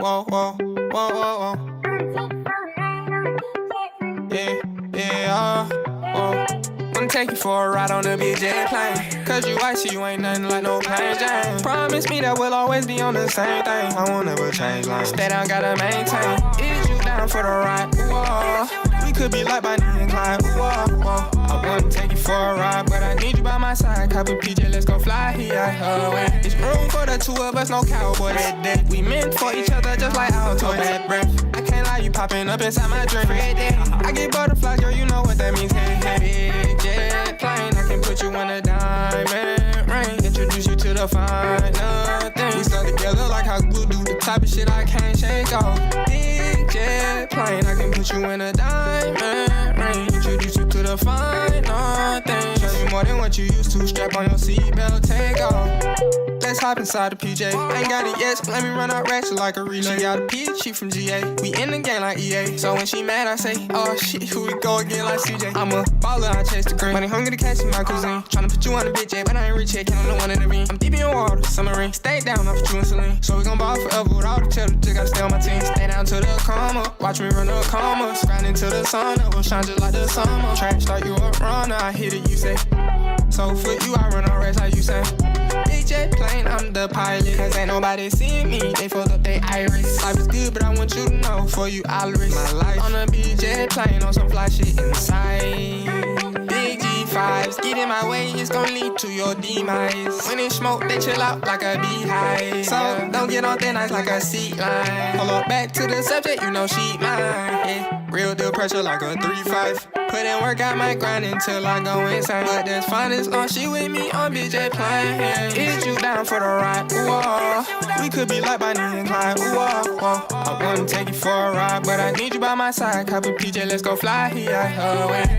whoa, whoa, whoa, whoa, whoa. Yeah, whoa. Wanna take you for a ride on the big jet plane. Cause you icy, you ain't nothing like no plain Jane. Promise me that we'll always be on the same thing. I won't ever change lanes. Stay down, gotta maintain. Is you down for the ride? Whoa. We could be like Bonnie and Clyde. Whoa, whoa. I wanna take you for a ride, but I need you by my side. Copy PJ, let's go fly here. It's room for the two of us, no cowboy that day. We meant for each other just like our toys. Bad breath. I can't lie, you popping up inside my dream. I get butterflies, girl, you know what that means. Hey, hey, jet plane, I can put you in a diamond ring. Introduce you to the finer things. We stuck together like how glue do. The type of shit I can't shake off. Big jet plane, I can put you in a diamond ring. Introduce you to the finer things. Show you more than what you used to. Strap on your seatbelt, take off. Let's hop inside the PJ. Ain't got it yet, so let me run out ratchet like a relay. She got a P, she from GA. We in the game like EA. So when she mad, I say, oh shit, here we go again like CJ. I'm a baller, I chase the green. Money hungry to catch my cuisine. Tryna put you on the bitch, yeah, but I ain't rich yet. Can't I'm the one in the ring. I'm deep in water, submarine. Stay down, I'll put you in saline. So we gon' ball forever with all the cheddar. Just gotta stay on my team. Stay down to the coma. Watch me run the commas. Grind into the sun, it will shine just like the summer. Trash start you a runner, I hit it, you say. So for you, I run on race, how you say. Big jet plane, I'm the pilot. Cause ain't nobody seeing me, they fucked up they iris. Life is good, but I want you to know, for you I'll risk my life on a big jet plane, on some fly shit inside. Big G5s, get in my way, it's gon' lead to your demise. When it smoke, they chill out like a beehive. So don't get on thin ice like a seat line. Pull up back to the subject, you know she mine. Yeah, real deal pressure like a 3-5. Put in work, I might grind until I go insane. But that's fine as long she with me on big jet plane. Is you down for the ride? Whoa. We could be like Bonnie and Clyde. Whoa, whoa. I wanna take you for a ride, but I need you by my side. Copy PJ, let's go fly here.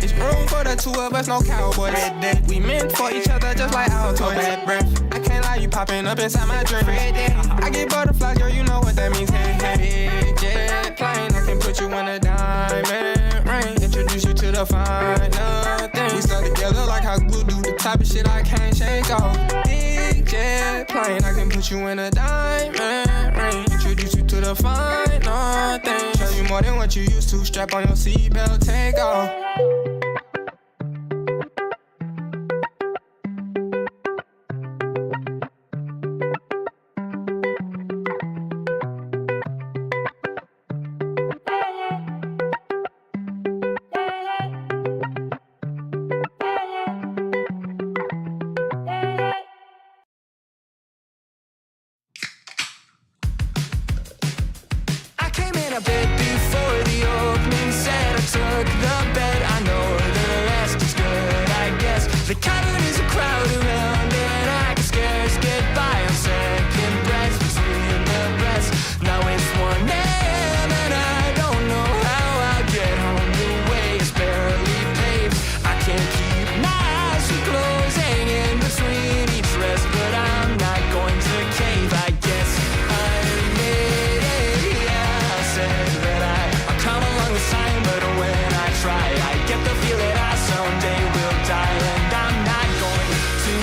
It's room for the two of us, no cowboy that day. We meant for each other just like our toys. Bad breath. I can't lie, you popping up inside my dream. I get butterflies, girl, you know what that means. Hey, hey, jet plane, I can put you in a diamond ring. Introduce you to the finer things. We stuck together like how glue do. The type of shit I can't shake off. Big jet plane, I can put you in a diamond ring. Introduce you to the finer things. Show you more than what you used to. Strap on your seatbelt, take off. A bit before the opening said I took the bet. I know the rest is good, I guess. The cavern is a crowd around and I can scarce get by on second breath between the breaths. Now it's 1 a.m. and I don't know how I'll get home. The way is barely paved. I can't keep my eyes from closing in between each rest, but I'm not going to cave. I guess I made it. Yeah, I said that I'll come along with time, but when I try, I get the feel that I someday will die, and I'm not going to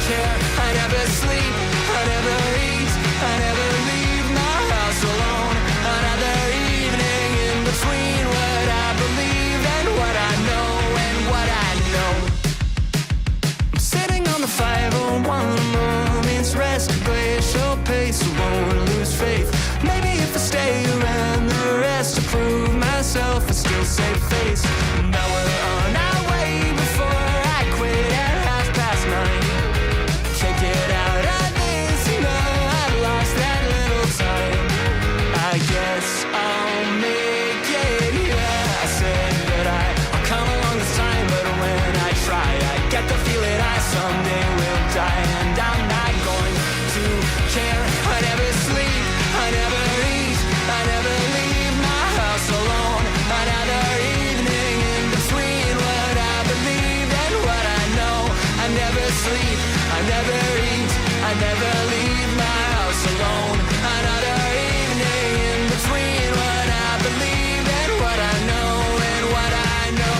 care. I never sleep, I never eat, I never leave my house alone. Another evening in between what I believe and what I know and what I know. I'm sitting on the 501, a moment's rest, glacial pace, I won't lose faith. Maybe if I stay around the rest to prove myself, I still save face. Now we're on our way before I quit at 9:30. Can't get out of this, you know, I've lost that little time. I guess I'll make it, yeah. I said that I'll come along this time, but when I try, I get the feeling I someday will die, and I'm not going to care. I never sleep, I never eat, I never leave my house alone. Another evening in between what I believe and what I know. I never sleep, I never eat, I never leave my house alone. Another evening in between what I believe and what I know and what I know.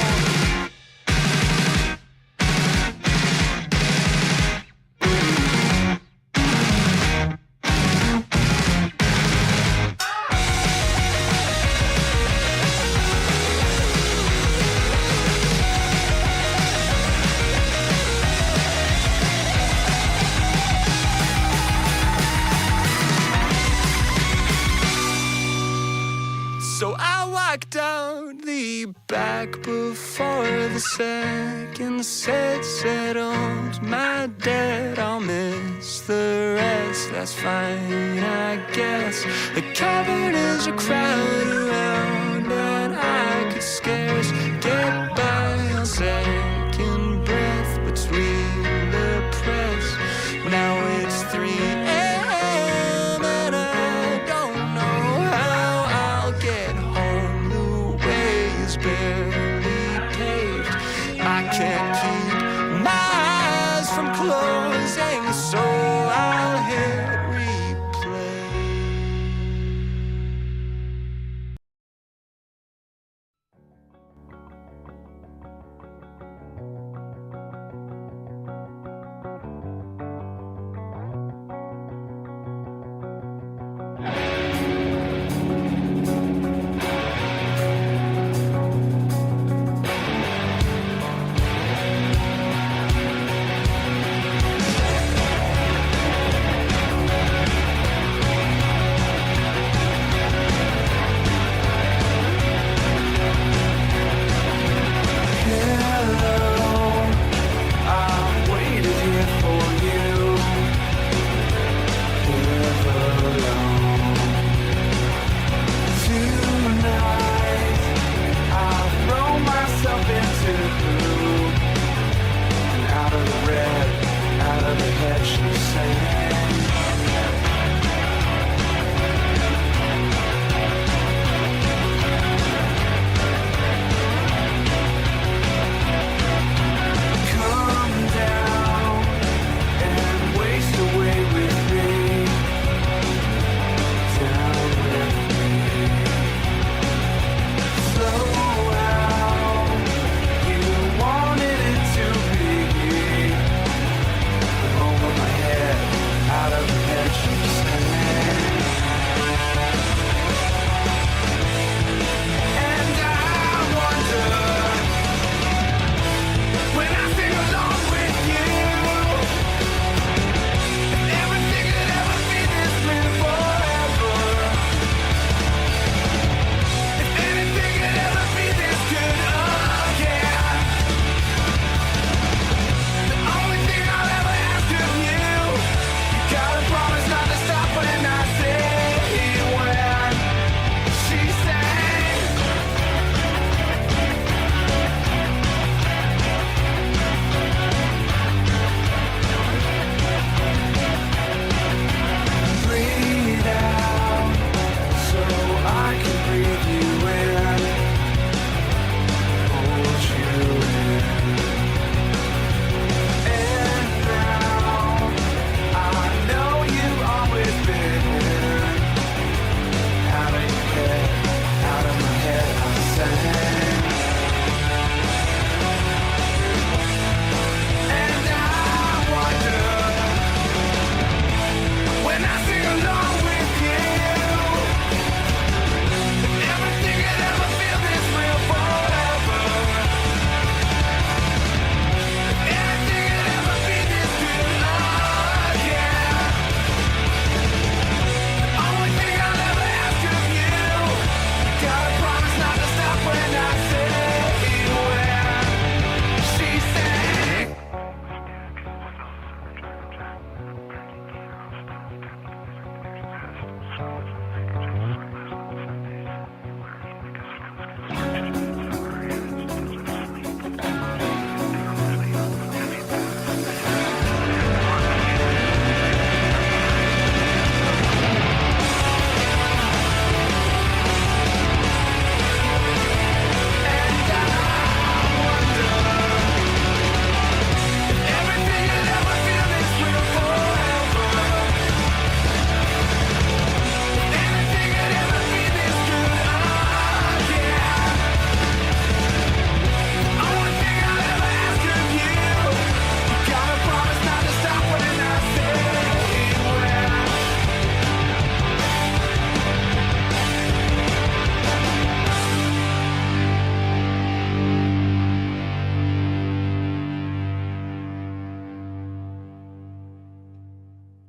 back before the second set settled my debt. I'll miss the rest, that's fine, I guess. The cavern is a crowd around, and I could scarce get by on second breath between the press. Now it's 3 a.m. and I don't know how I'll get home. The way is barely paved. I can't keep my eyes from closing, so I'll hit replay.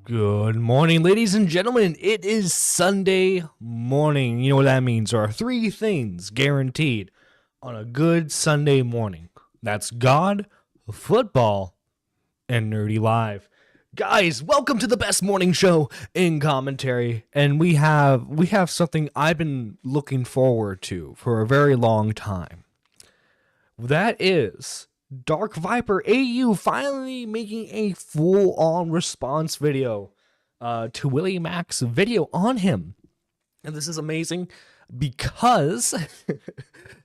Good morning, ladies and gentlemen. It is Sunday morning. You know what that means. There are three things guaranteed. on a good Sunday morning. That's God, football, and Nerdy Live. Guys, welcome to the best morning show in commentary, and we have something I've been looking forward to for a very long time. That is DarkviperAU finally making a full-on response video to Willymac's video on him. And this is amazing because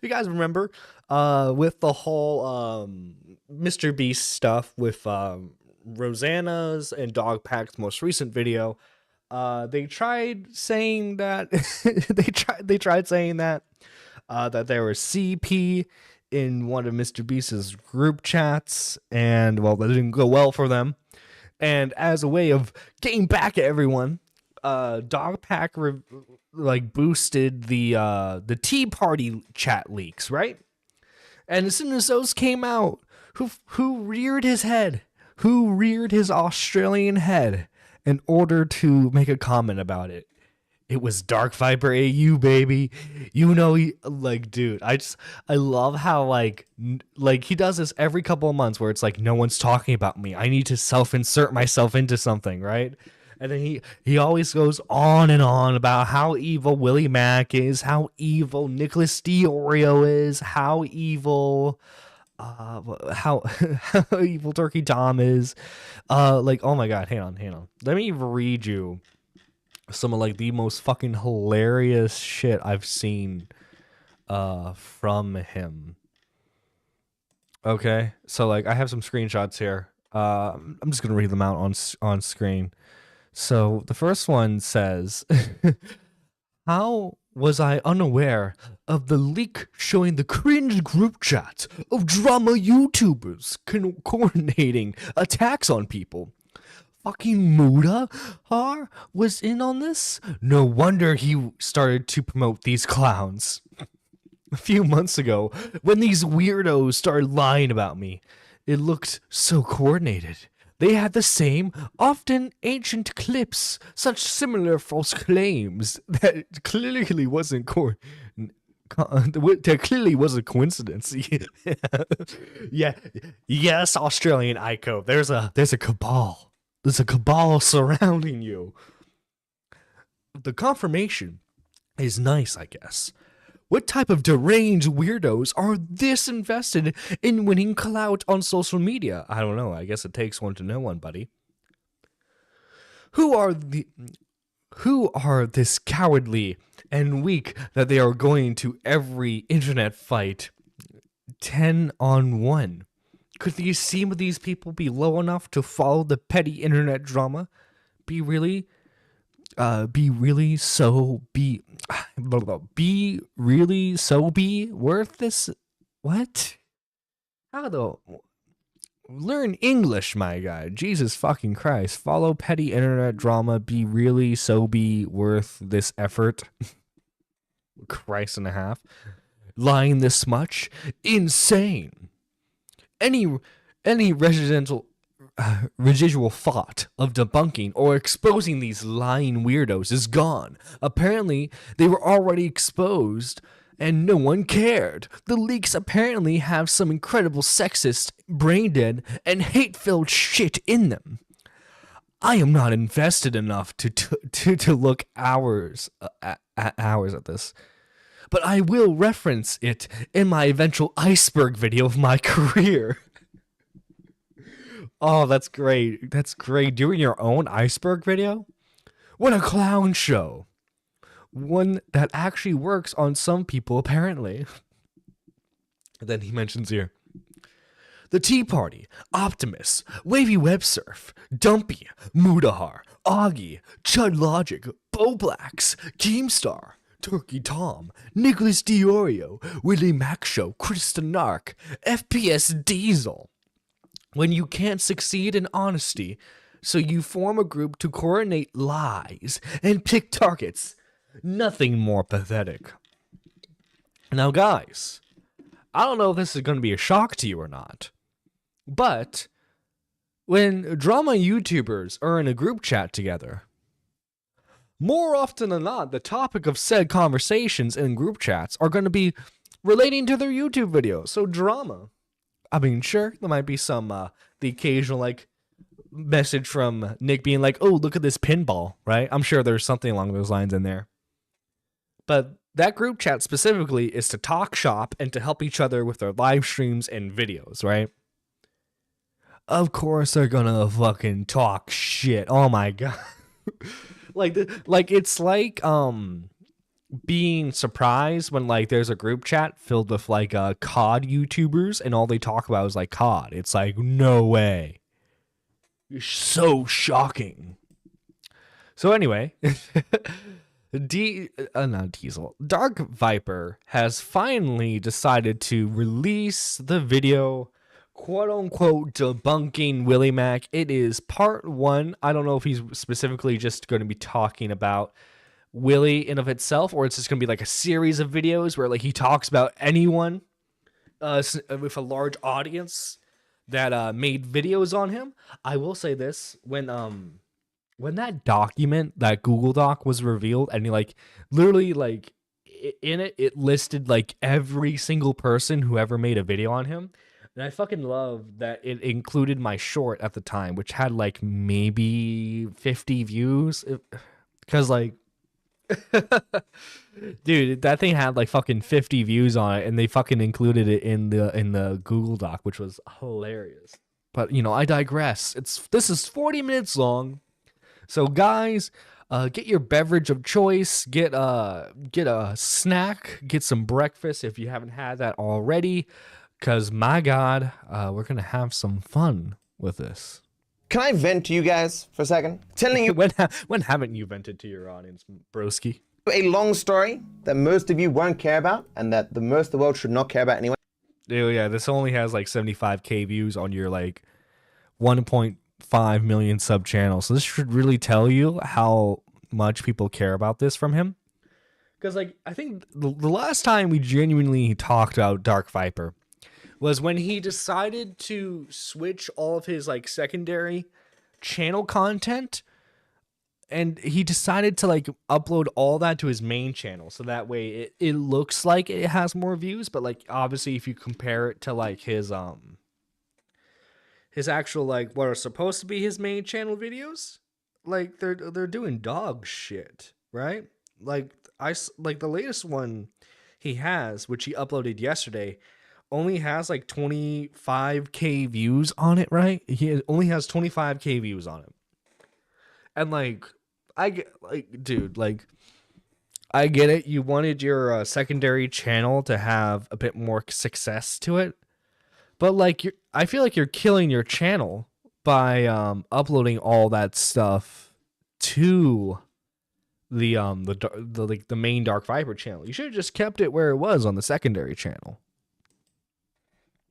you guys remember with the whole Mr. Beast stuff with Rosanna's and Dogpack's most recent video, they tried saying that they tried saying that there was CP in one of Mr. Beast's group chats, and well, that didn't go well for them. And as a way of getting back at everyone, Dogpack boosted the Tea Party chat leaks, right? And as soon as those came out, who reared his head? Who reared his Australian head in order to make a comment about it? It was DarkviperAU, baby. You know, dude, I love how he does this every couple of months where it's like, no one's talking about me. I need to self-insert myself into something, right? And then he always goes on and on about how evil Willymac is, how evil Nicholas Diorio is, how evil how evil Turkey Tom is. Oh my god, hang on. Let me read you some of the most fucking hilarious shit I've seen from him. Okay, so I have some screenshots here. I'm just gonna read them out on screen. So the first one says, how was I unaware of the leak showing the cringe group chat of drama YouTubers coordinating attacks on people? Fucking Muda was in on this? No wonder he started to promote these clowns. A few months ago, when these weirdos started lying about me, it looked so coordinated. They had the same, often ancient clips, such similar false claims that clearly wasn't that clearly was a coincidence. Yes, Australian Ico. There's a cabal. There's a cabal surrounding you. The confirmation is nice, I guess. What type of deranged weirdos are this invested in winning clout on social media? I don't know. I guess it takes one to know one, buddy. Who are this cowardly and weak that they are going to every internet fight 10-on-1? Could the esteem of these people be low enough to follow the petty internet drama? Be really worth this? What? How the? Learn English, my guy. Jesus fucking Christ. Follow petty internet drama. Be worth this effort? Christ and a half. Lying this much? Insane. Any residual thought of debunking or exposing these lying weirdos is gone. Apparently, they were already exposed and no one cared. The leaks apparently have some incredible sexist, brain-dead, and hate-filled shit in them. I am not invested enough to look hours at this. But I will reference it in my eventual iceberg video of my career. Oh, that's great. That's great. Doing your own iceberg video? What a clown show. One that actually works on some people, apparently. And then he mentions here, the Tea Party, Optimus, Wavy Websurf, Dumpy, Mudahar, Augie, Chud Logic, Blacks, Keemstar, Turkey Tom, Nicholas Diorio, Willymac Show, Kristen Nark, FPS Diesel. When you can't succeed in honesty, so you form a group to coordinate lies and pick targets. Nothing more pathetic. Now, guys, I don't know if this is going to be a shock to you or not, but when drama YouTubers are in a group chat together, more often than not, the topic of said conversations in group chats are going to be relating to their YouTube videos. So drama. I mean, sure, there might be some the occasional like message from Nick being like, "Oh, look at this pinball," right? I'm sure there's something along those lines in there. But that group chat specifically is to talk shop and to help each other with their live streams and videos, right? Of course they're gonna fucking talk shit. Oh my god. like it's like being surprised when like there's a group chat filled with like COD YouTubers and all they talk about is like COD. It's like, no way. So shocking. So anyway, not Diesel. Dark Viper has finally decided to release the video, quote unquote, debunking Willymac. It is part 1. I don't know if he's specifically just going to be talking about Willy in of itself, or it's just going to be like a series of videos where like he talks about anyone with a large audience that made videos on him. I will say this, when that document, that Google Doc was revealed, and he like literally like in it listed like every single person who ever made a video on him. And I fucking love that it included my short at the time, which had like maybe 50 views. Because like, dude, that thing had like fucking 50 views on it, and they fucking included it in the Google Doc, which was hilarious. But you know, I digress. This is 40 minutes long. So guys, get your beverage of choice, get a snack, get some breakfast if you haven't had that already, because my god, we're gonna have some fun with this. Can I vent to you guys for a second? Telling you when haven't you vented to your audience, broski? a long story that most of you won't care about and that the most of the world should not care about anyway. Dude, yeah, this only has like 75k views on your like 1.5 million sub channel. So this should really tell you how much people care about this from him. Because like I think the last time we genuinely talked about Dark Viper was when he decided to switch all of his like secondary channel content, and he decided to like upload all that to his main channel, so that way it looks like it has more views, but like obviously if you compare it to like his actual like what are supposed to be his main channel videos, like they're doing dog shit, right? Like the latest one he has, which he uploaded yesterday, only has like 25k views on it, right? He only has 25k views on it. And like I get like, dude, like I get it. You wanted your secondary channel to have a bit more success to it, but like I feel like you're killing your channel by uploading all that stuff to the main Dark Viper channel. You should have just kept it where it was on the secondary channel.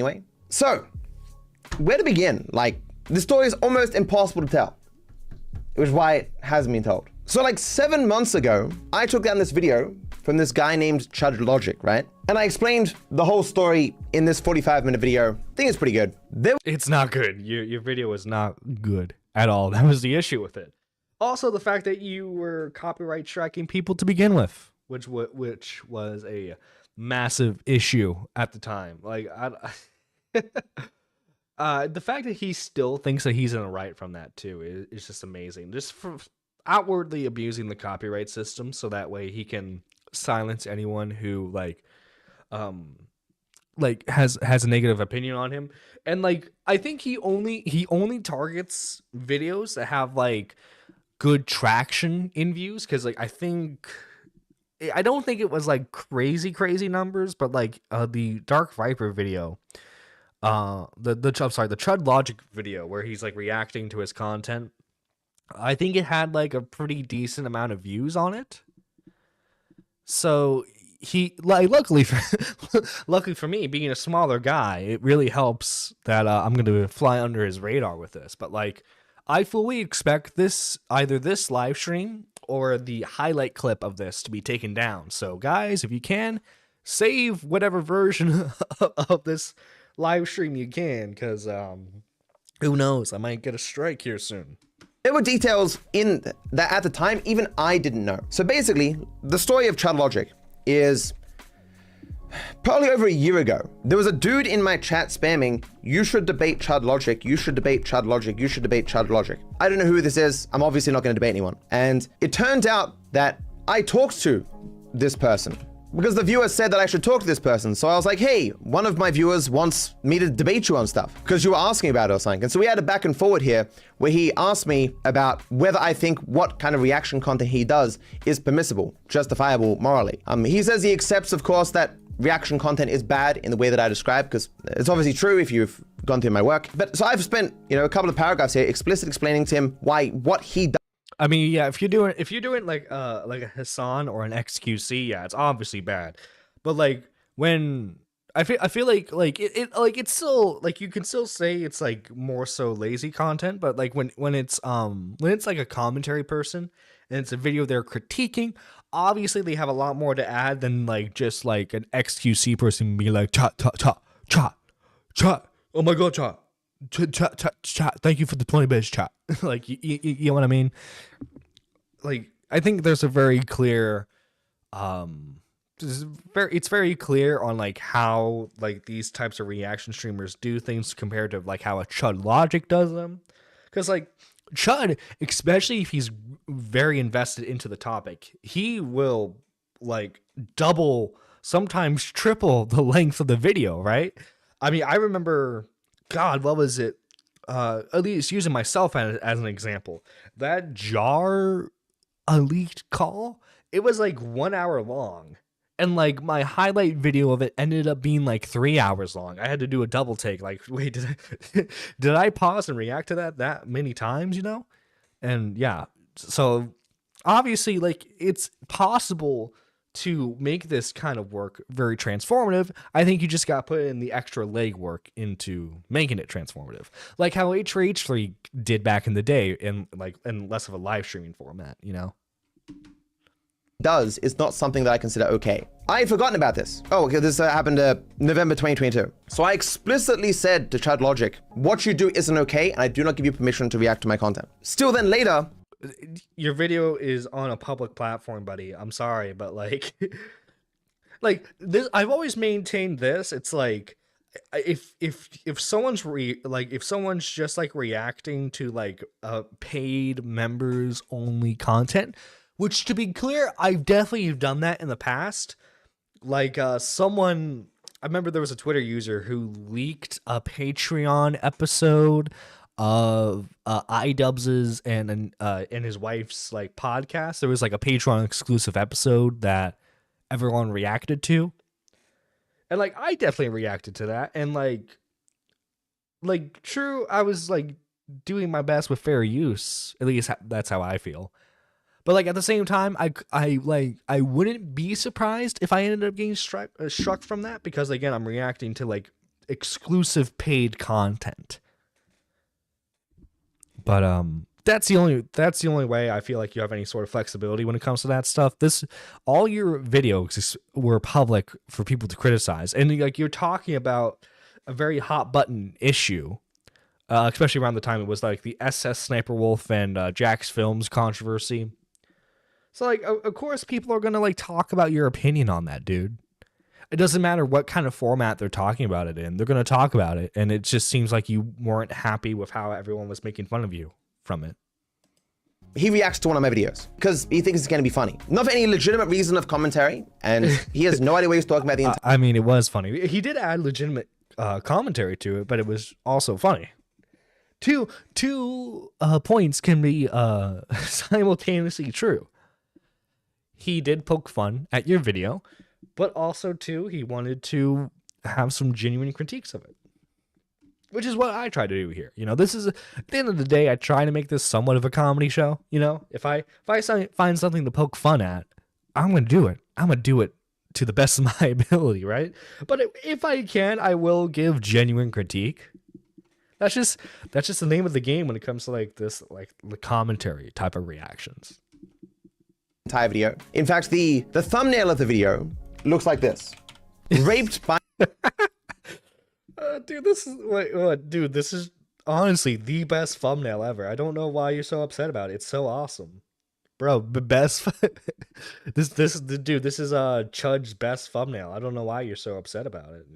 Anyway, so where to begin? Like, the story is almost impossible to tell, which is why it hasn't been told. So like 7 months ago, I took down this video from this guy named Chud Logic, right? And I explained the whole story in this 45-minute video. I think it's pretty good. It's not good. Your video was not good at all. That was the issue with it. Also, the fact that you were copyright striking people to begin with, which was a massive issue at the time. Like, the fact that he still thinks that he's in the right from that too is just amazing. Just for outwardly abusing the copyright system, so that way he can silence anyone who has a negative opinion on him. And like, I think he only targets videos that have like good traction in views, because like I don't think it was like crazy numbers, but like the Dark Viper video, the Chud Logic video where he's like reacting to his content, I think it had like a pretty decent amount of views on it. So he like luckily for me, being a smaller guy, it really helps that I'm going to fly under his radar with this. But like, I fully expect either this live stream or the highlight clip of this to be taken down. So guys, if you can, save whatever version of this live stream you can, because who knows, I might get a strike here soon. There were details in that at the time even I didn't know. So basically, the story of Chud Logic is probably over a year ago, there was a dude in my chat spamming, "You should debate Chud Logic, you should debate Chud Logic, you should debate Chud Logic." I don't know who this is. I'm obviously not going to debate anyone. And it turned out that I talked to this person because the viewer said that I should talk to this person. So I was like, hey, one of my viewers wants me to debate you on stuff because you were asking about it or something. And so we had a back and forward here where he asked me about whether I think what kind of reaction content he does is permissible, justifiable morally. He says he accepts, of course, that reaction content is bad in the way that I described, because it's obviously true if you've gone through my work. But so I've spent, a couple of paragraphs here explicitly explaining to him what he does. I mean, yeah, if you're doing like a Hassan or an XQC, yeah, it's obviously bad. But like when I feel like it's still like you can still say it's like more so lazy content, but like when it's like a commentary person and it's a video they're critiquing, obviously they have a lot more to add than like just like an XQC person be like chat, oh my god, chat, thank you for the 20 bits, chat. Like you know what I mean? Like I think there's a very clear it's very clear on like how like these types of reaction streamers do things compared to like how a Chud Logic does them. Because like Chud, especially if he's very invested into the topic, he will like double, sometimes triple the length of the video, right? I mean, I remember, God, what was it? At least using myself as an example, that jar elite call, it was like 1 hour long. And like my highlight video of it ended up being like 3 hours long. I had to do a double take. Like, wait, did I pause and react to that many times, And yeah, so obviously like it's possible to make this kind of work very transformative. I think you just got to put in the extra legwork into making it transformative. Like how H3H3 did back in the day in less of a live streaming format, Does is not something that I consider okay. I had forgotten about this. Oh, okay, this happened November 2022. So I explicitly said to Chud Logic, what you do isn't okay, and I do not give you permission to react to my content. Still then later, your video is on a public platform, buddy. I'm sorry, but like like this, I've always maintained this. It's like if someone's if someone's just like reacting to like paid members only content, which to be clear, I've definitely done that in the past. Like I remember there was a Twitter user who leaked a Patreon episode of iDubbbz's and his wife's like podcast. There was like a Patreon exclusive episode that everyone reacted to. And like I definitely reacted to that. And like true, I was like doing my best with fair use. At least that's how I feel. But like at the same time, I wouldn't be surprised if I ended up getting struck from that, because again, I'm reacting to like exclusive paid content. But that's the only way I feel like you have any sort of flexibility when it comes to that stuff. All your videos were public for people to criticize, and like you're talking about a very hot button issue. Especially around the time it was like the SS Sniper Wolf and Jack's Films controversy. So like, of course, people are gonna like talk about your opinion on that, dude. It doesn't matter what kind of format they're talking about it in. They're gonna talk about it, and it just seems like you weren't happy with how everyone was making fun of you from it. He reacts to one of my videos because he thinks it's gonna be funny, not for any legitimate reason of commentary, and he has no idea what he's talking about the entire. I mean, it was funny. He did add legitimate commentary to it, but it was also funny. Two points can be simultaneously true. He did poke fun at your video, but also too, he wanted to have some genuine critiques of it, which is what I try to do here. This is at the end of the day, I try to make this somewhat of a comedy show. If I find something to poke fun at, I'm going to do it. I'm going to do it to the best of my ability, right? But if I can, I will give genuine critique. That's just the name of the game when it comes to like this, like the commentary type of reactions. Entire video. In fact, the thumbnail of the video looks like this: raped by. Dude, this is honestly the best thumbnail ever. I don't know why you're so upset about it. It's so awesome. Bro, the best. Dude, this is Chud's best thumbnail. I don't know why you're so upset about it.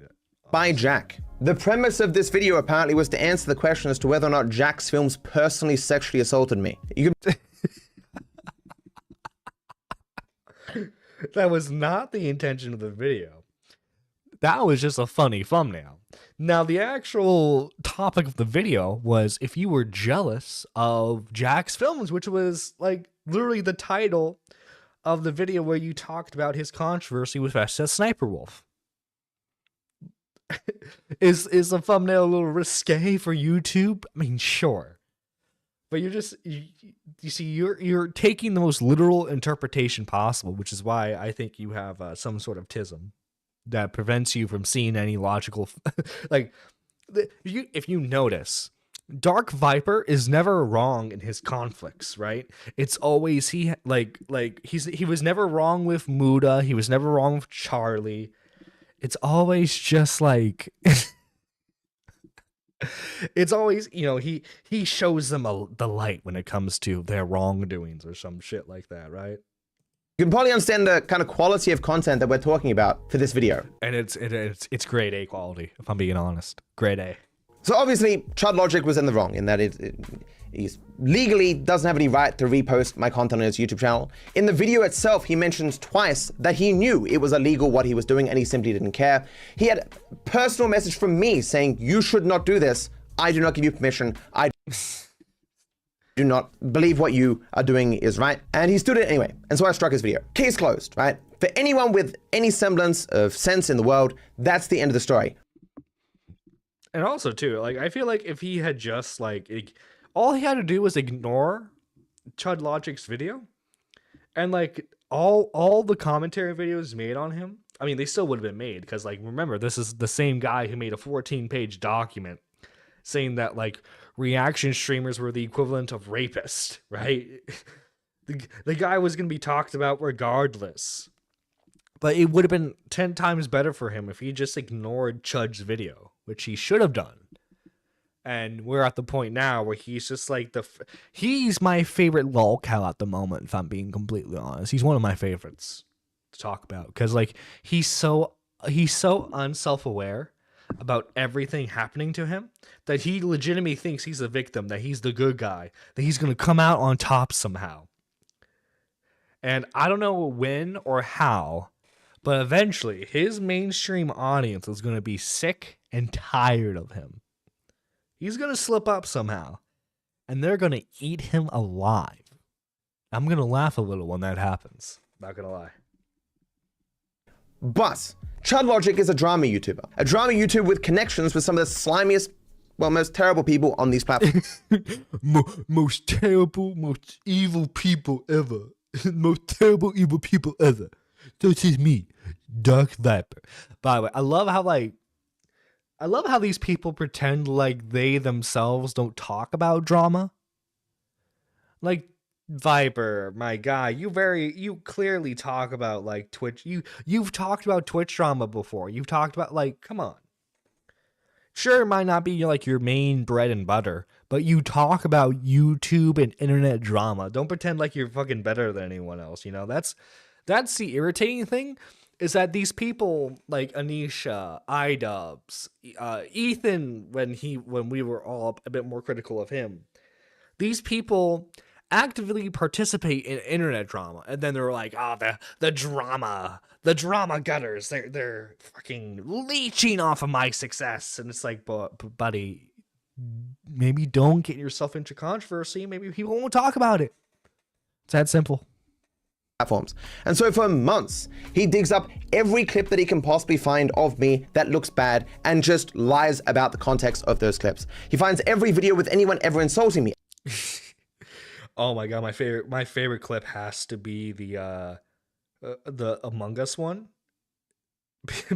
By Jack. The premise of this video apparently was to answer the question as to whether or not Jack's films personally sexually assaulted me. You can That was not the intention of the video. That was just a funny thumbnail. Now, the actual topic of the video was if you were jealous of Jack's films, which was like literally the title of the video where you talked about his controversy with SS Sniper Wolf. Is the thumbnail a little risque for YouTube? I mean, sure. But you're just you see you're taking the most literal interpretation possible, which is why I think you have some sort of tism that prevents you from seeing any logical like if you notice, Dark Viper is never wrong in his conflicts, right? It's always he was never wrong with Muda, he was never wrong with Charlie. It's always just like it's always, you know, he shows them the light when it comes to their wrongdoings or some shit like that, right? You can probably understand the kind of quality of content that we're talking about for this video. And it's grade A quality, if I'm being honest. Grade A. So obviously, Chud Logic was in the wrong in that he legally doesn't have any right to repost my content on his YouTube channel. In the video itself, he mentions twice that he knew it was illegal what he was doing and he simply didn't care. He had a personal message from me saying, you should not do this. I do not give you permission. I do not believe what you are doing is right. And he stood it anyway. And so I struck his video. Case closed, right? For anyone with any semblance of sense in the world, that's the end of the story. And also too, like, I feel like if he had just like, all he had to do was ignore Chud Logic's video, and like all the commentary videos made on him, I mean, they still would have been made, because like, remember, this is the same guy who made a 14-page document saying that like reaction streamers were the equivalent of rapists, right? The guy was going to be talked about regardless. But it would have been 10 times better for him if he just ignored Chud's video, which he should have done. And we're at the point now where he's just like he's my favorite lolcow at the moment, if I'm being completely honest. He's one of my favorites to talk about, because like he's so unself-aware about everything happening to him that he legitimately thinks he's the victim, that he's the good guy, that he's going to come out on top somehow. And I don't know when or how, but eventually his mainstream audience is going to be sick and tired of him. He's going to slip up somehow, and they're going to eat him alive. I'm going to laugh a little when that happens. Not going to lie. But Chud Logic is a drama YouTuber. A drama YouTuber with connections with some of the slimiest, well, most terrible people on these platforms. Most terrible, most evil people ever. Most terrible, evil people ever. This is me, Dark Viper. By the way, I love how these people pretend like they themselves don't talk about drama. Like, Viper, my guy, you clearly talk about like Twitch. You've talked about Twitch drama before. You've talked about, like, come on. Sure, it might not be like your main bread and butter, but you talk about YouTube and internet drama. Don't pretend like you're fucking better than anyone else, you know? That's the irritating thing, is that these people like Anisha, iDubbbz, Ethan, when we were all a bit more critical of him, these people actively participate in internet drama, and then they're like, oh, the drama gutters, they're fucking leeching off of my success. And it's like, but buddy, maybe don't get yourself into controversy. Maybe people won't talk about it. It's that simple. Platforms. And so for months, he digs up every clip that he can possibly find of me that looks bad and just lies about the context of those clips. He finds every video with anyone ever insulting me. Oh my god, my favorite clip has to be the Among Us one.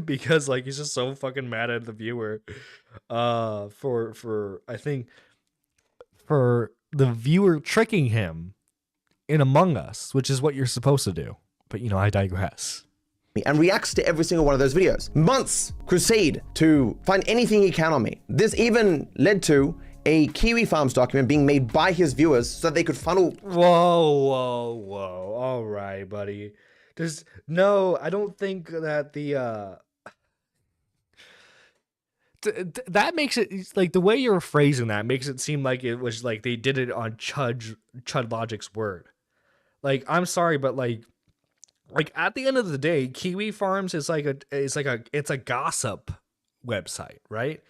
Because like he's just so fucking mad at the viewer for I think for the viewer tricking him in Among Us, which is what you're supposed to do. But you know, I digress. And reacts to every single one of those videos. Months crusade to find anything he can on me. This even led to a Kiwi Farms document being made by his viewers so that they could funnel. Whoa. All right, buddy. I don't think that that makes it like the way you're phrasing that makes it seem like it was like they did it on Chud Logic's word. Like, I'm sorry, but like at the end of the day, Kiwi Farms is it's a gossip website, right?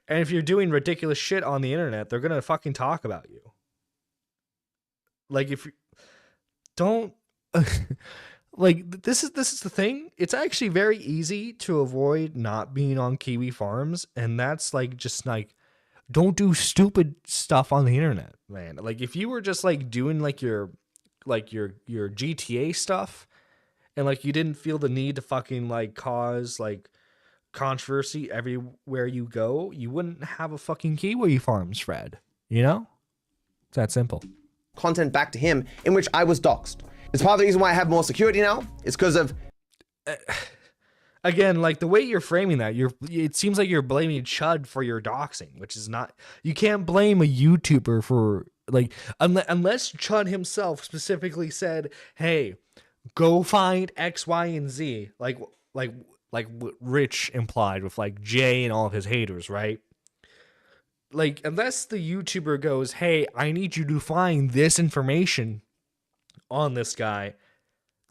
And if you're doing ridiculous shit on the internet, they're gonna fucking talk about you. Like, if you don't like, this is the thing. It's actually very easy to avoid not being on Kiwi Farms, and that's like just like, don't do stupid stuff on the internet, man. Like, if you were just like doing like your GTA stuff, and like you didn't feel the need to fucking like cause like controversy everywhere you go, you wouldn't have a fucking Kiwi Farms thread, you know? It's that simple. Content back to him in which I was doxxed. It's part of the reason why I have more security now. It's because of... Again, like the way you're framing that, it seems like you're blaming Chud for your doxing, which is not... You can't blame a YouTuber for... Like, unless Chud himself specifically said, hey, go find X, Y, and Z. Like what Rich implied with like Jay and all of his haters, right? Like, unless the YouTuber goes, hey, I need you to find this information on this guy,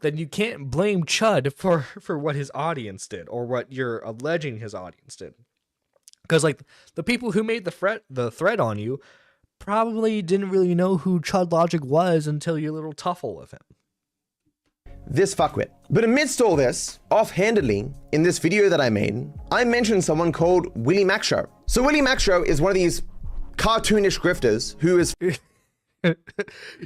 then you can't blame Chud for what his audience did or what you're alleging his audience did. Because like the people who made the thread on you probably didn't really know who Chud Logic was until your little tuffle with him. This fuckwit. But amidst all this, offhandedly, in this video that I made, I mentioned someone called Willymac Show. So Willymac Show is one of these cartoonish grifters who is...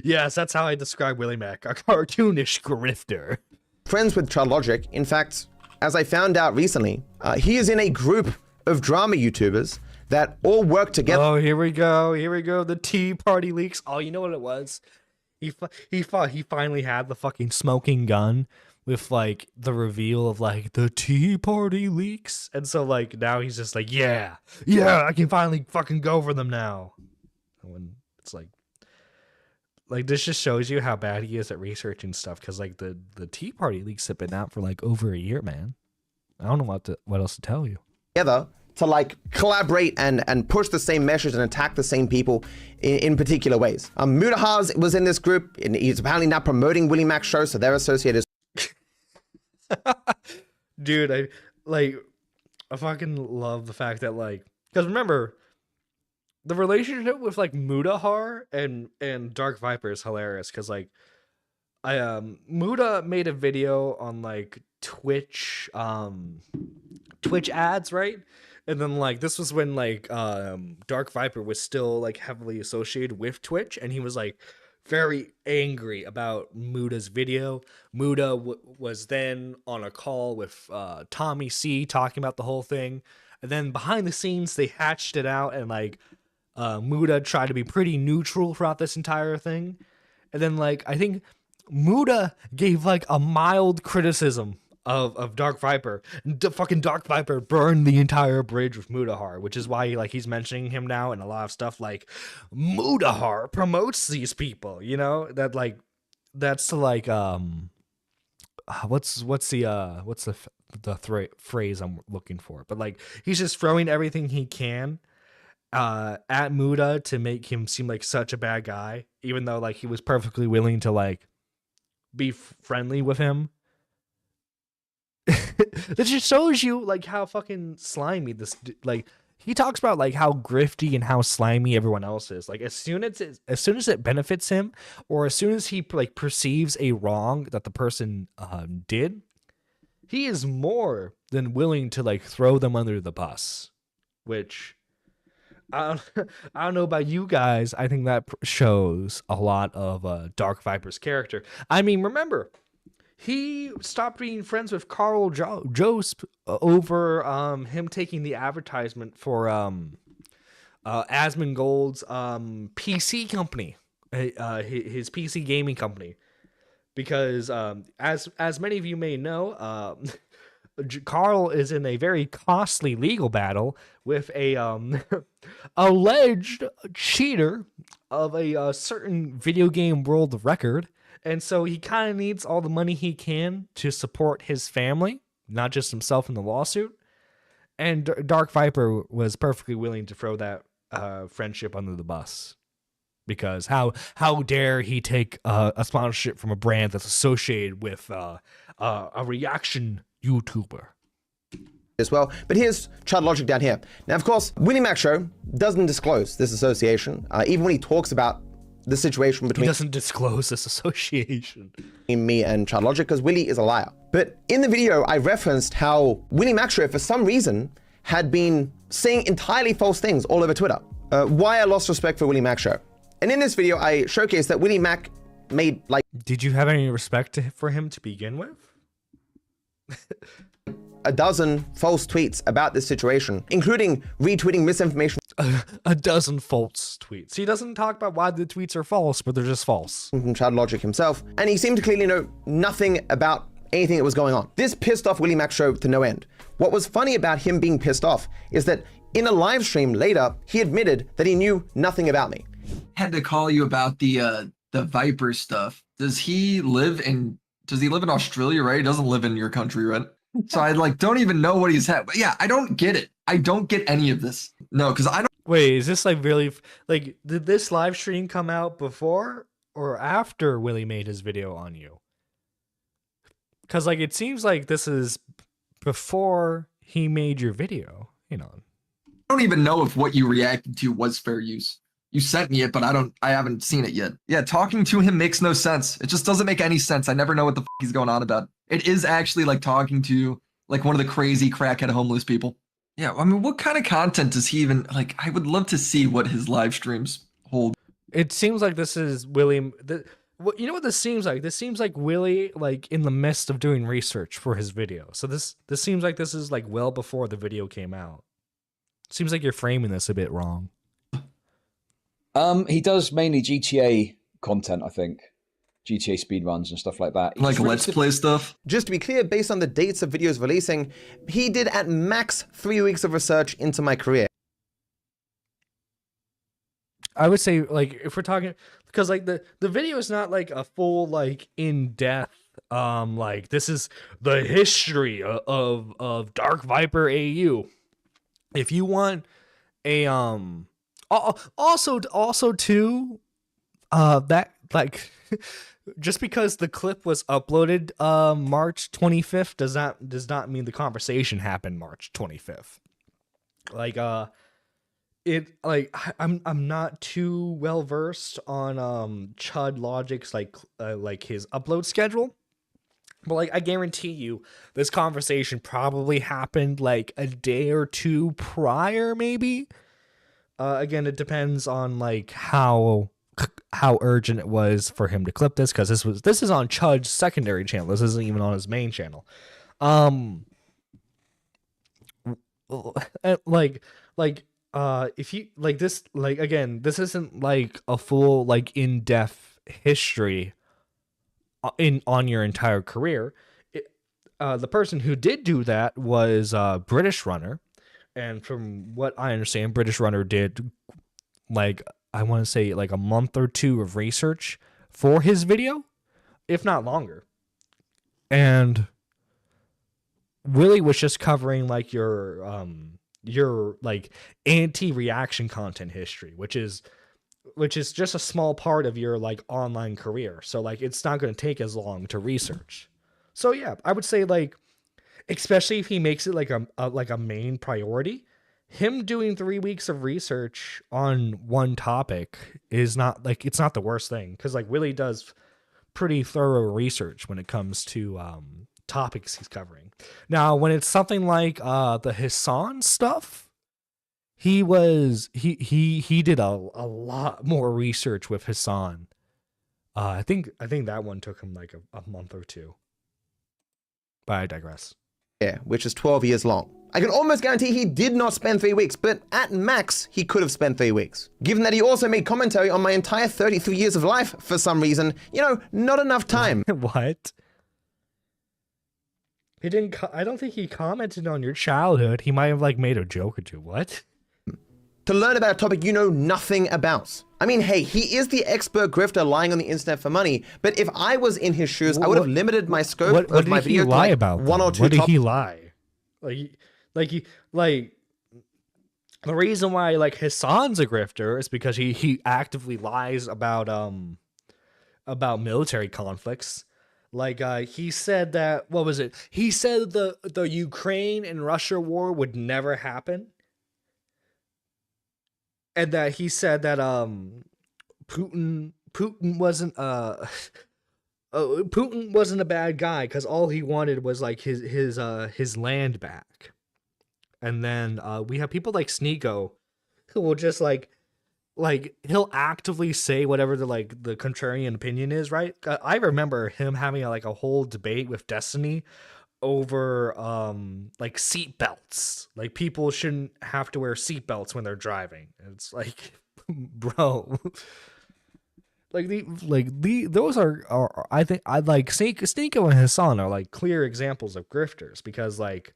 Yes, that's how I describe Willymac, a cartoonish grifter. Friends with Chud Logic. In fact, as I found out recently, he is in a group of drama YouTubers that all work together. Oh, here we go. The Tea Party leaks. Oh, you know what it was? He finally had the fucking smoking gun with like the reveal of like the Tea Party leaks, and so like now he's just like, yeah, I can finally fucking go for them now. When it's like this just shows you how bad he is at researching stuff, because like the Tea Party leaks have been out for like over a year, man. I don't know what else to tell you. Together to like collaborate and push the same message and attack the same people in particular ways. Mudahars was in this group, and he's apparently now promoting Willymac Show, so they're associated. Dude, I fucking love the fact that like, because remember, the relationship with like Mudahar and Dark Viper is hilarious, because like Muda made a video on like Twitch ads, right? And then like this was when like Dark Viper was still like heavily associated with Twitch, and he was like very angry about Muda's video. Muda was then on a call with Tommy C talking about the whole thing, and then behind the scenes they hatched it out, and like Muda tried to be pretty neutral throughout this entire thing. And then like I think Muda gave like a mild criticism of Dark Viper. Fucking Dark Viper burned the entire bridge with Mudahar, which is why he's mentioning him now in a lot of stuff, like Mudahar promotes these people, you know? That like that's like what's the phrase I'm looking for? But like he's just throwing everything he can at Muda to make him seem like such a bad guy, even though like he was perfectly willing to like be friendly with him. That just shows you like how fucking slimy this, like he talks about like how grifty and how slimy everyone else is. Like as soon as it benefits him, or as soon as he like perceives a wrong that the person did, he is more than willing to like throw them under the bus. Which I don't know about you guys. I think that shows a lot of Dark Viper's character. I mean, remember, he stopped being friends with Carl Josp over him taking the advertisement for Asmongold's PC company, his PC gaming company, because as many of you may know, Carl is in a very costly legal battle with a alleged cheater of a certain video game world record, and so he kind of needs all the money he can to support his family, not just himself in the lawsuit. And Dark Viper was perfectly willing to throw that friendship under the bus. Because how dare he take a sponsorship from a brand that's associated with a reaction YouTuber as well. But here's Chud Logic down here. Now, of course, Willymac show doesn't disclose this association, even when he talks about the situation between. He doesn't disclose this association. Me and Chud Logic, because Willy is a liar. But in the video, I referenced how Willymac show, for some reason, had been saying entirely false things all over Twitter. Why I lost respect for Willymac show. And in this video, I showcased that Willymac made like... Did you have any respect for him to begin with? a dozen false tweets about this situation, including retweeting misinformation. A dozen false tweets. He doesn't talk about why the tweets are false, but they're just false. From Chud Logic himself, and he seemed to clearly know nothing about anything that was going on. This pissed off Willymac show to no end. What was funny about him being pissed off is that in a live stream later, he admitted that he knew nothing about me. Had to call you about the Viper stuff. Does he live in Australia, right? He doesn't live in your country, right? So I don't even know what he's had. But yeah, I don't get it. I don't get any of this. No, because I don't. Wait, is this really did this live stream come out before or after Willy made his video on you? Because it seems like this is before he made your video, I don't even know if what you reacted to was fair use. You sent me it, but I haven't seen it yet. Yeah, talking to him makes no sense. It just doesn't make any sense. I never know what the he's going on about. It is actually like talking to one of the crazy crackhead homeless people. Yeah, I mean, what kind of content does he even I would love to see what his live streams hold. It seems like this is Willy. You know what this seems like? This seems like Willy in the midst of doing research for his video. So this seems like this is well before the video came out. Seems like you're framing this a bit wrong. He does mainly GTA content, I think. GTA speedruns and stuff like that. Let's play stuff. Just to be clear, based on the dates of videos releasing, he did at max 3 weeks of research into my career. I would say if we're talking, because the video is not a full in-depth this is the history of DarkviperAU. If you want a also too that just because the clip was uploaded March 25th does not mean the conversation happened March 25th. I'm not too well versed on Chud Logic's his upload schedule, but I guarantee you this conversation probably happened a day or two prior, maybe. Again, it depends on how urgent it was for him to clip this, because this is on Chud's secondary channel. This isn't even on his main channel. If you this, again, this isn't a full in-depth history on your entire career. The person who did do that was British Runner. And from what I understand, British Runner did I want to say a month or two of research for his video, if not longer. And Willy was just covering your anti-reaction content history, which is just a small part of your online career. So it's not going to take as long to research. So yeah, I would say especially if he makes it a main priority, him doing 3 weeks of research on one topic is not it's not the worst thing, because Willy does pretty thorough research when it comes to topics he's covering. Now, when it's something the Hassan stuff, he did a lot more research with Hassan. I think that one took him a month or two. But I digress. Yeah, which is 12 years long. I can almost guarantee he did not spend 3 weeks, but at max, he could have spent 3 weeks. Given that he also made commentary on my entire 33 years of life for some reason, not enough time. What? He didn't. I don't think he commented on your childhood. He might have like made a joke or two. What? To learn about a topic you know nothing about. I mean, hey, he is the expert grifter lying on the internet for money, but if I was in his shoes, I would have limited my scope of my video to like one or two What did topics. he lie? Like the reason why like Hassan's a grifter is because he actively lies about military conflicts. Like he said that, what was it? He said the Ukraine and Russia war would never happen. And that he said that Putin wasn't Putin wasn't a bad guy because all he wanted was like his land back. And then we have people like Sneeko who will just like he'll actively say whatever the contrarian opinion is, right? I remember him having a whole debate with Destiny over like seat belts. Like people shouldn't have to wear seat belts when they're driving. It's like, bro, those are I think I like Sneeko and Hassan are like clear examples of grifters because like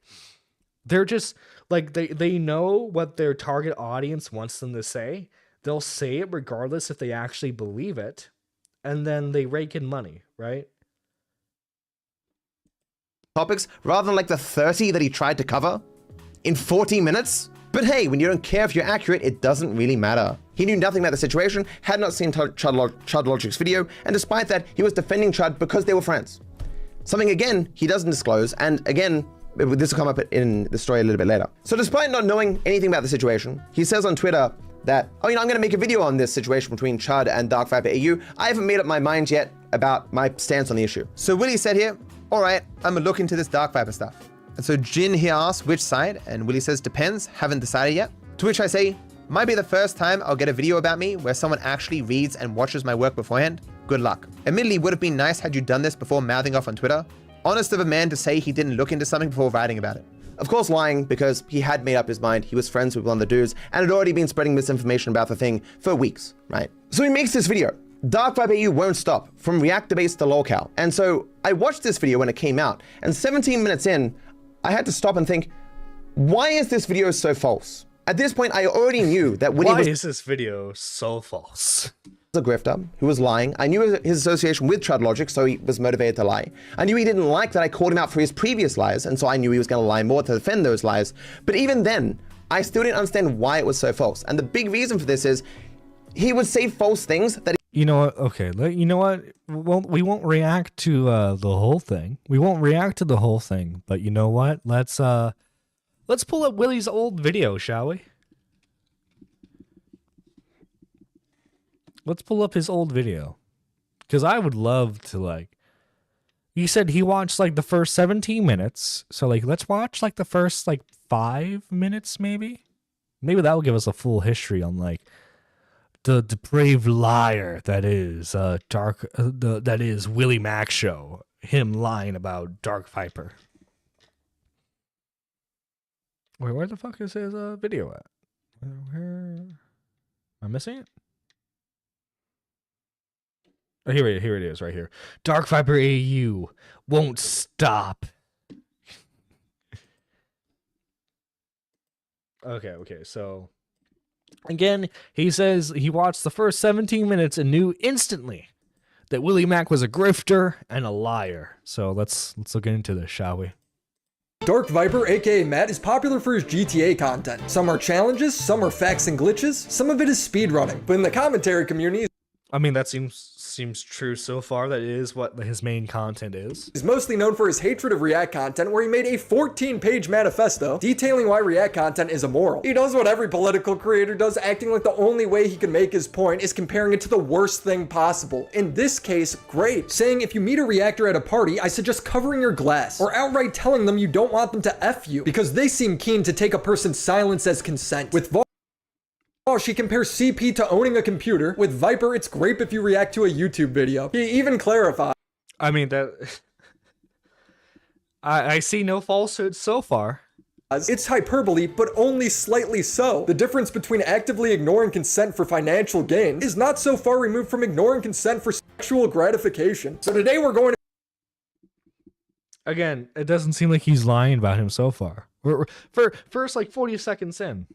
they're just like they know what their target audience wants them to say. They'll say it regardless if they actually believe it, and then they rake in money, right? Topics rather than like the 30 that he tried to cover in 40 minutes. But hey, when you don't care if you're accurate, it doesn't really matter. He knew nothing about the situation, had not seen Chud Logic's video, and despite that, he was defending Chud because they were friends. Something again, he doesn't disclose, and again, this will come up in the story a little bit later. So despite not knowing anything about the situation, he says on Twitter that, oh, I'm gonna make a video on this situation between Chud and DarkviperAU. I haven't made up my mind yet about my stance on the issue. So Willy said here, all right, I'm gonna look into this Dark Viper stuff. And so Jin here asks which side, and Willy says depends, haven't decided yet. To which I say, might be the first time I'll get a video about me where someone actually reads and watches my work beforehand. Good luck. Admittedly, would have been nice had you done this before mouthing off on Twitter. Honest of a man to say he didn't look into something before writing about it. Of course lying, because he had made up his mind, he was friends with one of the dudes, and had already been spreading misinformation about the thing for weeks, right? So he makes this video. DarkviperAU won't stop, from React debates to lolcow. And so I watched this video when it came out, and 17 minutes in, I had to stop and think, why is this video so false? At this point, I already knew that Willy was is this video so false? a grifter who was lying. I knew his association with Chud Logic, so he was motivated to lie. I knew he didn't like that I called him out for his previous lies, and so I knew he was going to lie more to defend those lies. But even then, I still didn't understand why it was so false. And the big reason for this is he would say false things that You know what? Okay, you know what? We won't react to the whole thing. We won't react to the whole thing. But you know what? Let's pull up Willy's old video, shall we? Let's pull up his old video, because I would love to like. He said he watched like the first 17 minutes, so like let's watch like the first like 5 minutes, maybe. Maybe that will give us a full history on like the depraved liar that is that is Willymac show. Him lying about Dark Viper. Wait, where the fuck is his video at? Where am I missing it? Oh, here it is, right here. DarkviperAU won't stop. Okay, so again, he says he watched the first 17 minutes and knew instantly that Willymac was a grifter and a liar. So let's look into this, shall we? Dark Viper, aka Matt, is popular for his GTA content. Some are challenges, some are facts and glitches, some of it is speedrunning. But in the commentary community, I mean, that seems true so far. That is what his main content is. He's mostly known for his hatred of React content, where he made a 14-page manifesto detailing why React content is immoral. He does what every political creator does, acting like the only way he can make his point is comparing it to the worst thing possible. In this case, grape. Saying if you meet a reactor at a party, I suggest covering your glass, or outright telling them you don't want them to F you, because they seem keen to take a person's silence as consent. With she compares CP to owning a computer. With Viper, it's grape if you react to a YouTube video. He even clarifies. I mean, that I see no falsehoods so far. It's hyperbole, but only slightly so. The difference between actively ignoring consent for financial gain is not so far removed from ignoring consent for sexual gratification. So today we're going to Again, it doesn't seem like he's lying about him so far. For first, like 40 seconds in,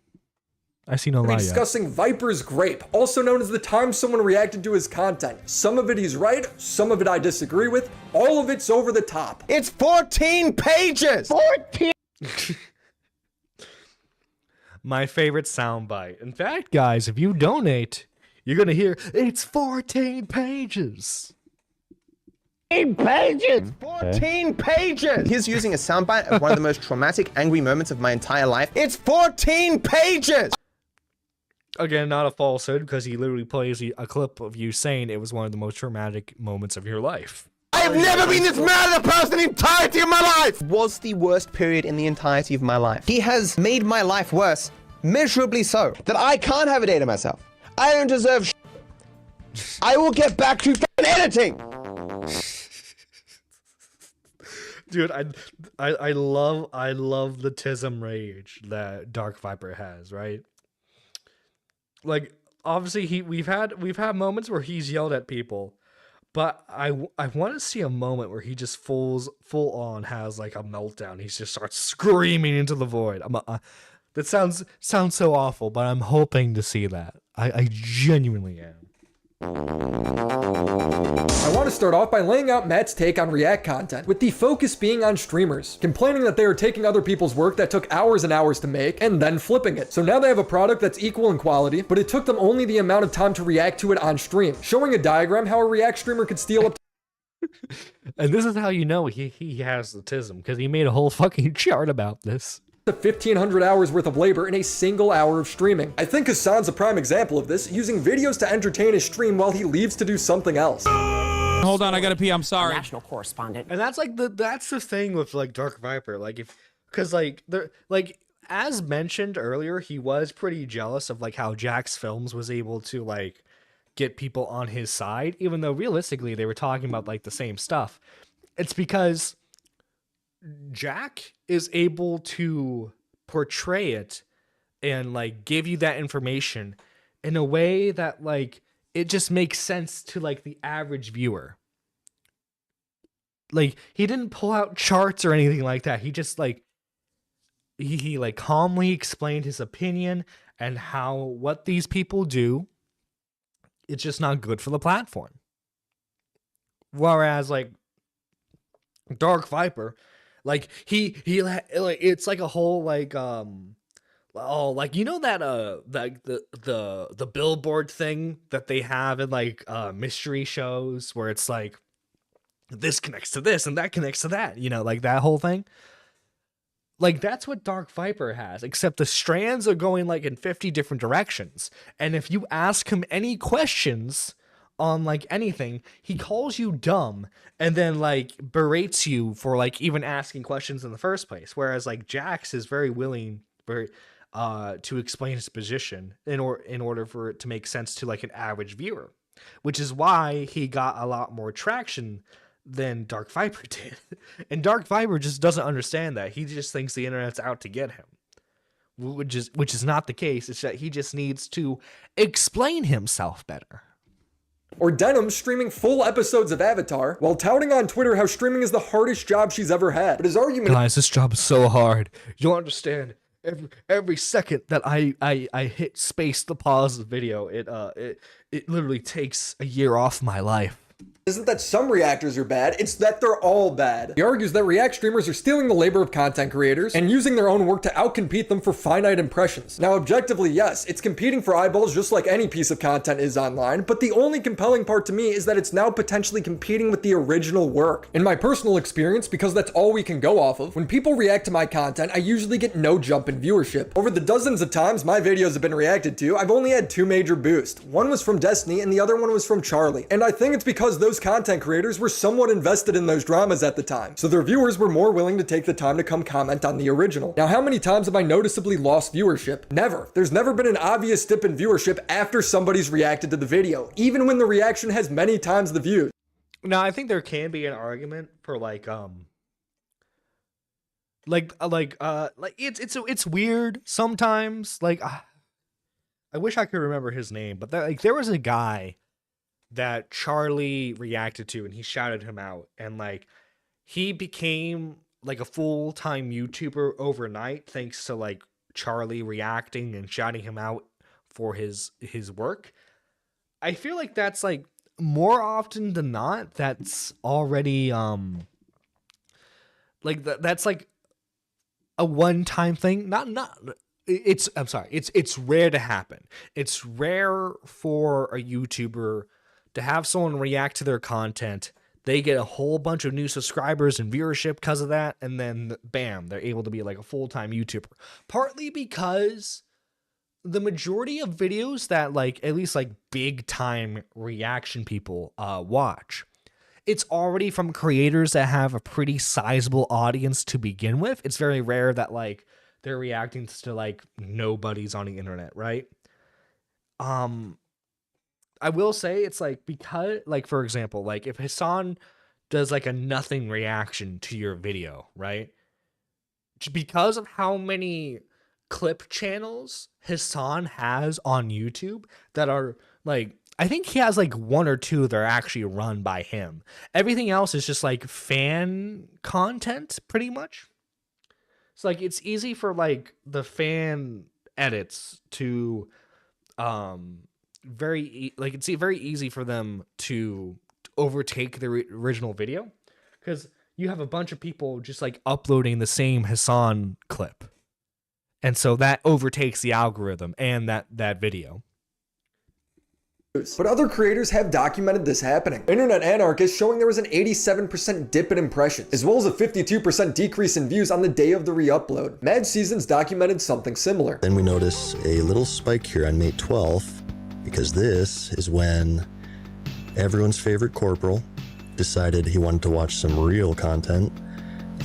I see no lie yet. Discussing Viper's Grape, also known as the time someone reacted to his content. Some of it he's right, some of it I disagree with, all of it's over the top. It's 14 pages! 14! My favorite soundbite. In fact, guys, if you donate, you're gonna hear it's 14 pages. 14 pages! 14 pages! He's using a soundbite of one of the most traumatic, angry moments of my entire life. It's 14 pages! Again, not a falsehood, because he literally plays a clip of you saying it was one of the most traumatic moments of your life. I have never been this mad at a person in the entirety of my life! Was the worst period in the entirety of my life. He has made my life worse, miserably so, that I can't have a day to myself. I don't deserve I will get back to editing! Dude, I love the tism rage that Dark Viper has, right? Like, obviously we've had moments where he's yelled at people, but I want to see a moment where he just full on has like a meltdown. He just starts screaming into the void. That sounds so awful, but I'm hoping to see that. I genuinely am. I want to start off by laying out Matt's take on React content, with the focus being on streamers, complaining that they are taking other people's work that took hours and hours to make, and then flipping it. So now they have a product that's equal in quality, but it took them only the amount of time to react to it on stream, showing a diagram how a React streamer could steal up to And this is how you know he has the tism, because he made a whole fucking chart about this. 1,500 hours worth of labor in a single hour of streaming. I think Hassan's a prime example of this, using videos to entertain his stream while he leaves to do something else. Hold on, I gotta pee. I'm sorry. National correspondent. And that's like that's the thing with like Dark Viper, like because as mentioned earlier, he was pretty jealous of like how Jack's Films was able to like get people on his side, even though realistically they were talking about like the same stuff. It's because Jack is able to portray it and like give you that information in a way that like it just makes sense to like the average viewer. Like he didn't pull out charts or anything like that. He just like he like calmly explained his opinion and how what these people do, it's just not good for the platform. Whereas like Dark Viper, like he like it's like a whole like like you know that like the billboard thing that they have in like mystery shows where it's like this connects to this and that connects to that, you know, like that whole thing. Like that's what Dark Viper has, except the strands are going like in 50 different directions. And if you ask him any questions on like anything, he calls you dumb and then like berates you for like even asking questions in the first place. Whereas like Jax is very willing to explain his position in order for it to make sense to like an average viewer, which is why he got a lot more traction than Dark Viper did. And Dark Viper just doesn't understand that. He just thinks the internet's out to get him, which is not the case. It's that he just needs to explain himself better. Or Denim streaming full episodes of Avatar while touting on Twitter how streaming is the hardest job she's ever had. But his argument, guys, this job is so hard. You don't understand. Every second that I hit space to pause the video, it literally takes a year off my life. isn't that some reactors are bad, it's that they're all bad. He argues that React streamers are stealing the labor of content creators and using their own work to outcompete them for finite impressions. Now, objectively, yes, it's competing for eyeballs just like any piece of content is online, but the only compelling part to me is that it's now potentially competing with the original work. In my personal experience, because that's all we can go off of, when people react to my content, I usually get no jump in viewership. Over the dozens of times my videos have been reacted to, I've only had two major boosts. One was from Destiny and the other one was from Charlie. And I think it's because those content creators were somewhat invested in those dramas at the time, so their viewers were more willing to take the time to come comment on the original. Now, how many times have I noticeably lost viewership? Never. There's never been an obvious dip in viewership after somebody's reacted to the video, even when the reaction has many times the views. Now, I think there can be an argument for it's weird sometimes. Like, I wish I could remember his name, but there was a guy that Charlie reacted to and he shouted him out, and he became like a full-time YouTuber overnight thanks to like Charlie reacting and shouting him out for his work. I feel like that's like more often than not that's already like that's like a one-time thing. It's rare to happen. It's rare for a YouTuber to have someone react to their content. They get a whole bunch of new subscribers and viewership because of that, and then bam, they're able to be like a full-time YouTuber. Partly because the majority of videos that like at least like big time reaction people watch, it's already from creators that have a pretty sizable audience to begin with. It's very rare that like they're reacting to like nobodies on the internet, right? I will say it's like, because like, for example, like if Hassan does like a nothing reaction to your video, right? Because of how many clip channels Hassan has on YouTube that are like, I think he has like one or two that are actually run by him. Everything else is just like fan content pretty much. It's like, it's easy for like the fan edits to, it's very easy for them to overtake the original video, because you have a bunch of people just like uploading the same Hassan clip, and so that overtakes the algorithm and that video. But other creators have documented this happening. Internet Anarchist showing there was an 87% dip in impressions, as well as a 52% decrease in views on the day of the re-upload. Mad Seasons documented something similar. Then we notice a little spike here on May 12th, because this is when everyone's favorite corporal decided he wanted to watch some real content,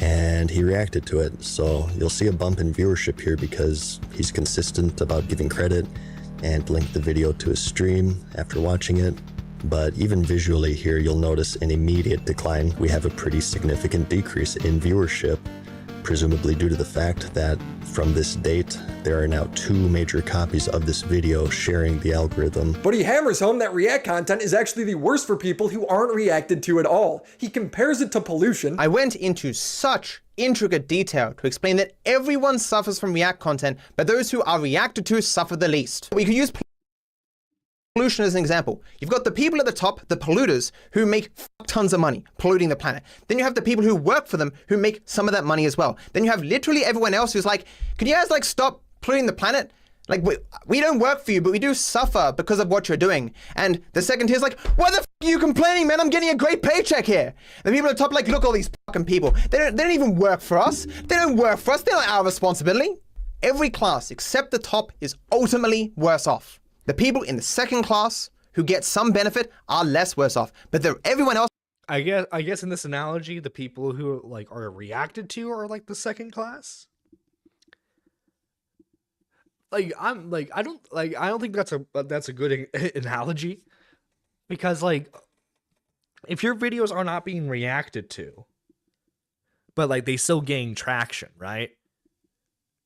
and he reacted to it. So you'll see a bump in viewership here because he's consistent about giving credit and linked the video to his stream after watching it. But even visually here, you'll notice an immediate decline. We have a pretty significant decrease in viewership, presumably due to the fact that from this date, there are now 2 major copies of this video sharing the algorithm. But he hammers home that react content is actually the worst for people who aren't reacted to at all. He compares it to pollution. I went into such intricate detail to explain that everyone suffers from react content, but those who are reacted to suffer the least. We could use pollution as an example. You've got the people at the top, the polluters, who make tons of money polluting the planet. Then you have the people who work for them who make some of that money as well. Then you have literally everyone else who's like, can you guys like stop polluting the planet? Like, we don't work for you, but we do suffer because of what you're doing. And the second tier is like, why the f are you complaining, man? I'm getting a great paycheck here. The people at the top like, look, all these fucking people. They don't even work for us. They don't work for us. They're not our responsibility. Every class except the top is ultimately worse off. The people in the second class who get some benefit are less worse off, but everyone else. I guess in this analogy, the people who like are reacted to are like the second class. Like I don't think that's a good analogy, because like if your videos are not being reacted to, but like they still gain traction, right?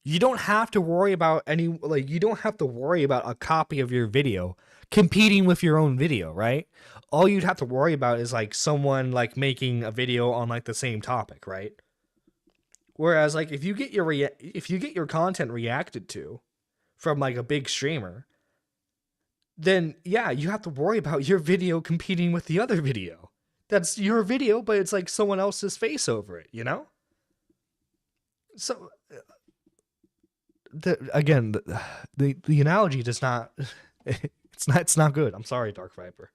You don't have to worry about you don't have to worry about a copy of your video competing with your own video, right? All you'd have to worry about is like someone like making a video on like the same topic, right? Whereas like if you get your content reacted to from like a big streamer, then yeah, you have to worry about your video competing with the other video. That's your video, but it's like someone else's face over it, you know? So the analogy does not it's not good. I'm sorry, Dark Viper.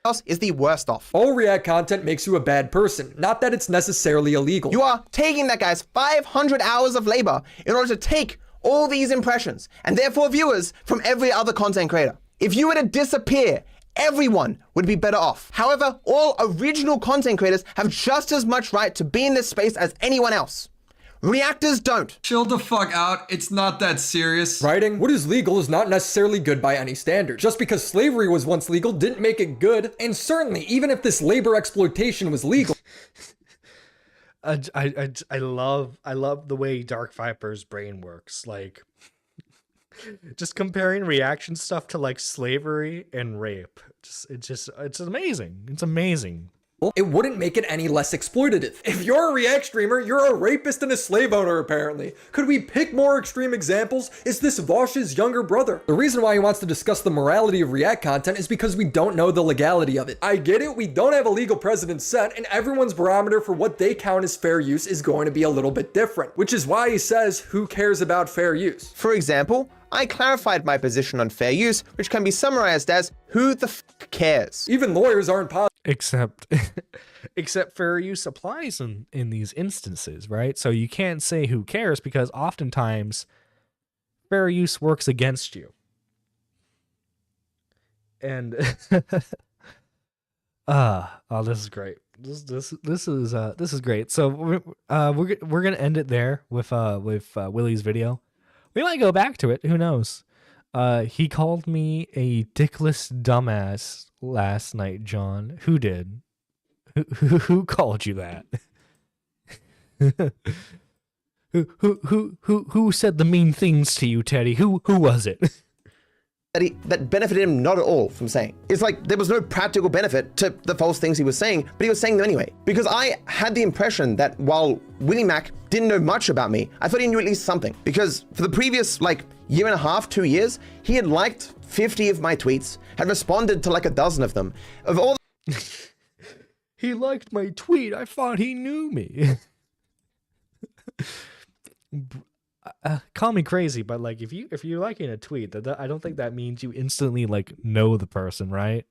Else is the worst off. All react content makes you a bad person, not that it's necessarily illegal. You are taking that guy's 500 hours of labor in order to take all these impressions and therefore viewers from every other content creator. If you were to disappear, everyone would be better off. However, all original content creators have just as much right to be in this space as anyone else. Reactors don't. Chill the fuck out. It's not that serious. Writing, what is legal is not necessarily good by any standard. Just because slavery was once legal didn't make it good, and certainly, even if this labor exploitation was legal. I love the way Dark Viper's brain works. Like, just comparing reaction stuff to like slavery and rape. It's amazing. It's amazing. it wouldn't make it any less exploitative. If you're a React streamer, you're a rapist and a slave owner, apparently. Could we pick more extreme examples? Is this Vosh's younger brother? The reason why he wants to discuss the morality of React content is because we don't know the legality of it. I get it, we don't have a legal precedent set, and everyone's barometer for what they count as fair use is going to be a little bit different, which is why he says, who cares about fair use? For example, I clarified my position on fair use, which can be summarized as, who the f cares? Even lawyers aren't positive. Except fair use applies in these instances, right? So you can't say who cares because oftentimes fair use works against you. And oh, this is great. This is great. So we're gonna end it there with Willy's video. We might go back to it. Who knows? He called me a dickless dumbass last night, John. Who did? Who called you that? Who said the mean things to you, Teddy? Who was it? That benefited him not at all from saying. It's like there was no practical benefit to the false things he was saying, but he was saying them anyway. Because I had the impression that while Willymac didn't know much about me, I thought he knew at least something. Because for the previous year and a half, 2 years, he had liked 50 of my tweets, had responded to like a dozen of them. Of all He liked my tweet. I thought he knew me. Call me crazy, but if you're liking a tweet, I don't think that means you instantly know the person, right?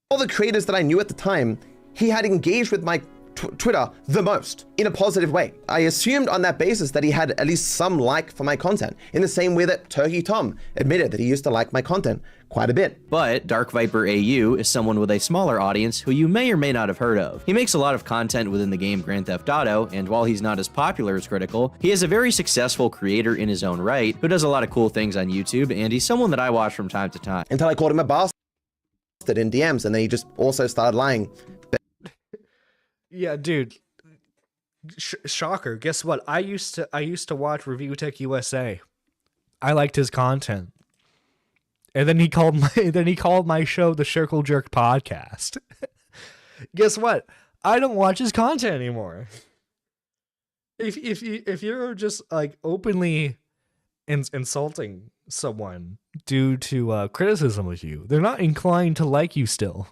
all the creators that I knew at the time, he had engaged with my Twitter the most in a positive way. I assumed on that basis that he had at least some like for my content, in the same way that Turkey Tom admitted that he used to like my content quite a bit. But DarkviperAU is someone with a smaller audience who you may or may not have heard of. He makes a lot of content within the game Grand Theft Auto, and while he's not as popular as Critical, he is a very successful creator in his own right, who does a lot of cool things on YouTube, and he's someone that I watch from time to time. Until I called him a bastard in DMs, and then he just also started lying. Yeah, dude. Shocker. Guess what? I used to watch Review Tech USA. I liked his content. And then he called my show the Circle Jerk Podcast. Guess what? I don't watch his content anymore. If you're just like openly insulting someone due to criticism of you, they're not inclined to like you still.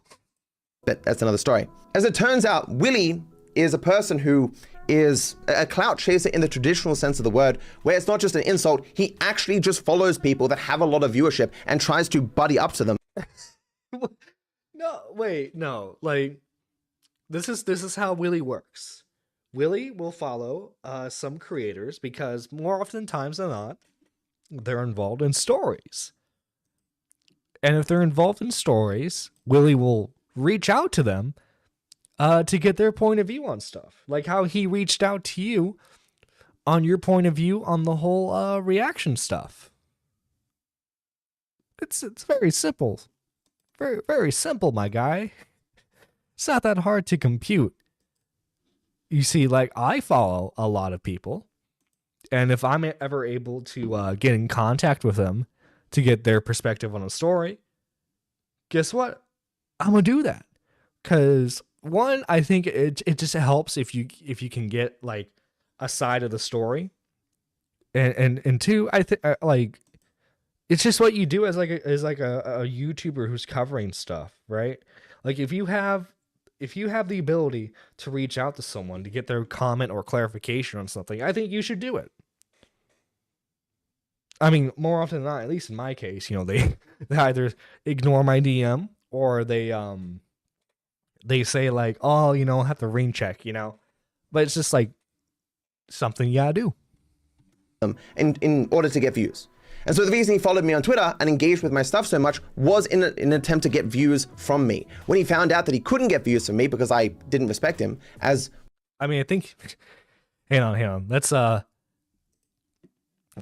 But that's another story. As it turns out, Willy is a person who is a clout chaser in the traditional sense of the word, where it's not just an insult, he actually just follows people that have a lot of viewership and tries to buddy up to them. No, wait, no. Like, this is how Willy works. Willy will follow some creators because more often times than not, they're involved in stories. And if they're involved in stories, Willy will reach out to them to get their point of view on stuff. Like how he reached out to you on your point of view on the whole reaction stuff. It's very simple. Very, very simple, my guy. It's not that hard to compute. You see, like, I follow a lot of people, and if I'm ever able to get in contact with them to get their perspective on a story, guess what? I'm gonna do that. Because one, I think it just helps if you can get like a side of the story, and two, I think like it's just what you do as like a YouTuber who's covering stuff, right? Like if you have the ability to reach out to someone to get their comment or clarification on something, I think you should do it. I mean, more often than not, at least in my case, you know, they either ignore my DM or they say like, oh, you know, have to ring check, you know, but it's just like something you gotta do. In order to get views. And so the reason he followed me on Twitter and engaged with my stuff so much was in an attempt to get views from me. When he found out that he couldn't get views from me because I didn't respect him as... I mean, I think... Hang on.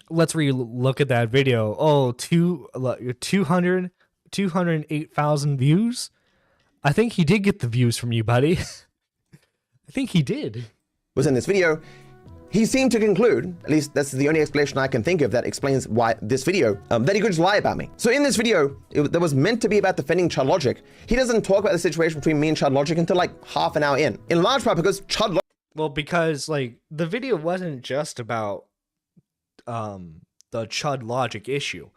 Let's re-look at that video. Oh, 208,000 views? I think he did get the views from you, buddy. I think he did. Was in this video. he seemed to conclude, at least that's the only explanation I can think of that explains why this video, that he could just lie about me. So in this video, that was meant to be about defending Chud Logic, he doesn't talk about the situation between me and Chud Logic until like half an hour in large part because Chud Logic. Well, because like the video wasn't just about the Chud Logic issue.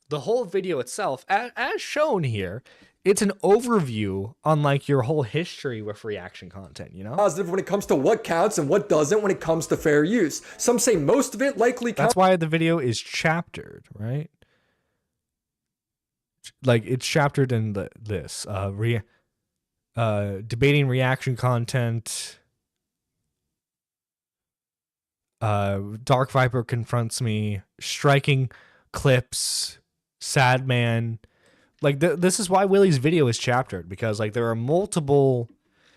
The whole video itself, as shown here, it's an overview on like your whole history with reaction content, you know? Positive when it comes to what counts and what doesn't when it comes to fair use. Some say most of it likely counts. That's why the video is chaptered, right? Like it's chaptered in this debating reaction content. Dark Viper confronts me, striking clips, sad man. Like this is why Willy's video is chaptered, because like there are multiple.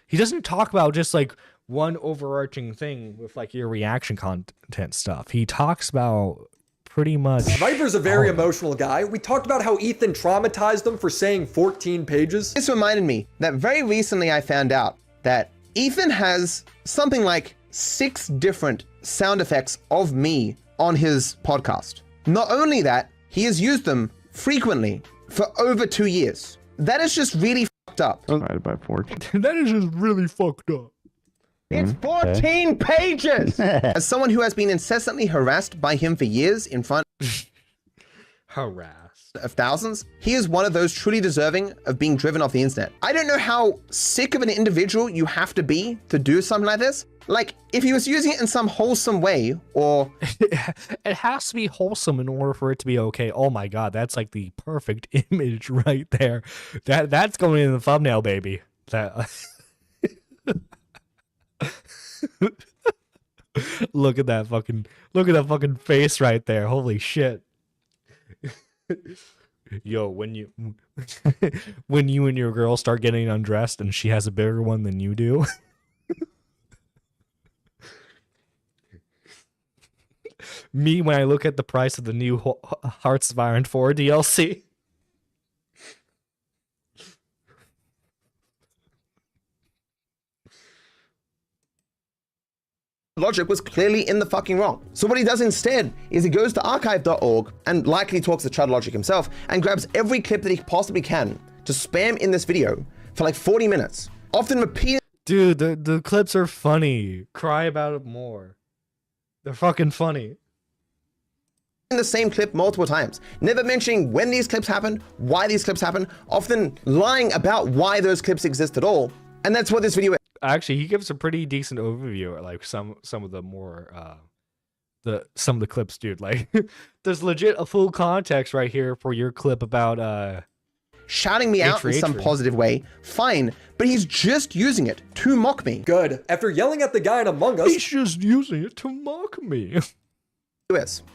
He doesn't talk about just like one overarching thing with like your reaction content stuff. He talks about pretty much. Viper's a very emotional guy. We talked about how Ethan traumatized him for saying 14 pages. This reminded me that very recently I found out that Ethan has something like 6 different sound effects of me on his podcast. Not only that, he has used them frequently for over 2 years. That is just really fucked up. Divided by 14. That is just really fucked up. It's 14 pages! As someone who has been incessantly harassed by him for years in front Harassed of thousands, he is one of those truly deserving of being driven off the internet. I don't know how sick of an individual you have to be to do something like this. Like, if he was using it in some wholesome way, or... It has to be wholesome in order for it to be okay. Oh my god, that's like the perfect image right there. That's going in the thumbnail, baby. That... Look at that fucking face right there. Holy shit. Yo, when you and your girl start getting undressed and she has a bigger one than you do. Me when I look at the price of the new Hearts of Iron 4 DLC. Logic was clearly in the fucking wrong. So what he does instead is he goes to archive.org and likely talks to Chud Logic himself and grabs every clip that he possibly can to spam in this video for like 40 minutes, often repeating. Dude, the clips are funny. Cry about it more. They're fucking funny. The same clip multiple times, never mentioning when these clips happened, why these clips happened, often lying about why those clips exist at all. And that's what this video is. Actually, he gives a pretty decent overview at like some of the more some of the clips, dude. Like there's legit a full context right here for your clip about shouting me out in some positive way, fine, but he's just using it to mock me. Good. After yelling at the guy in Among Us, he's just using it to mock me.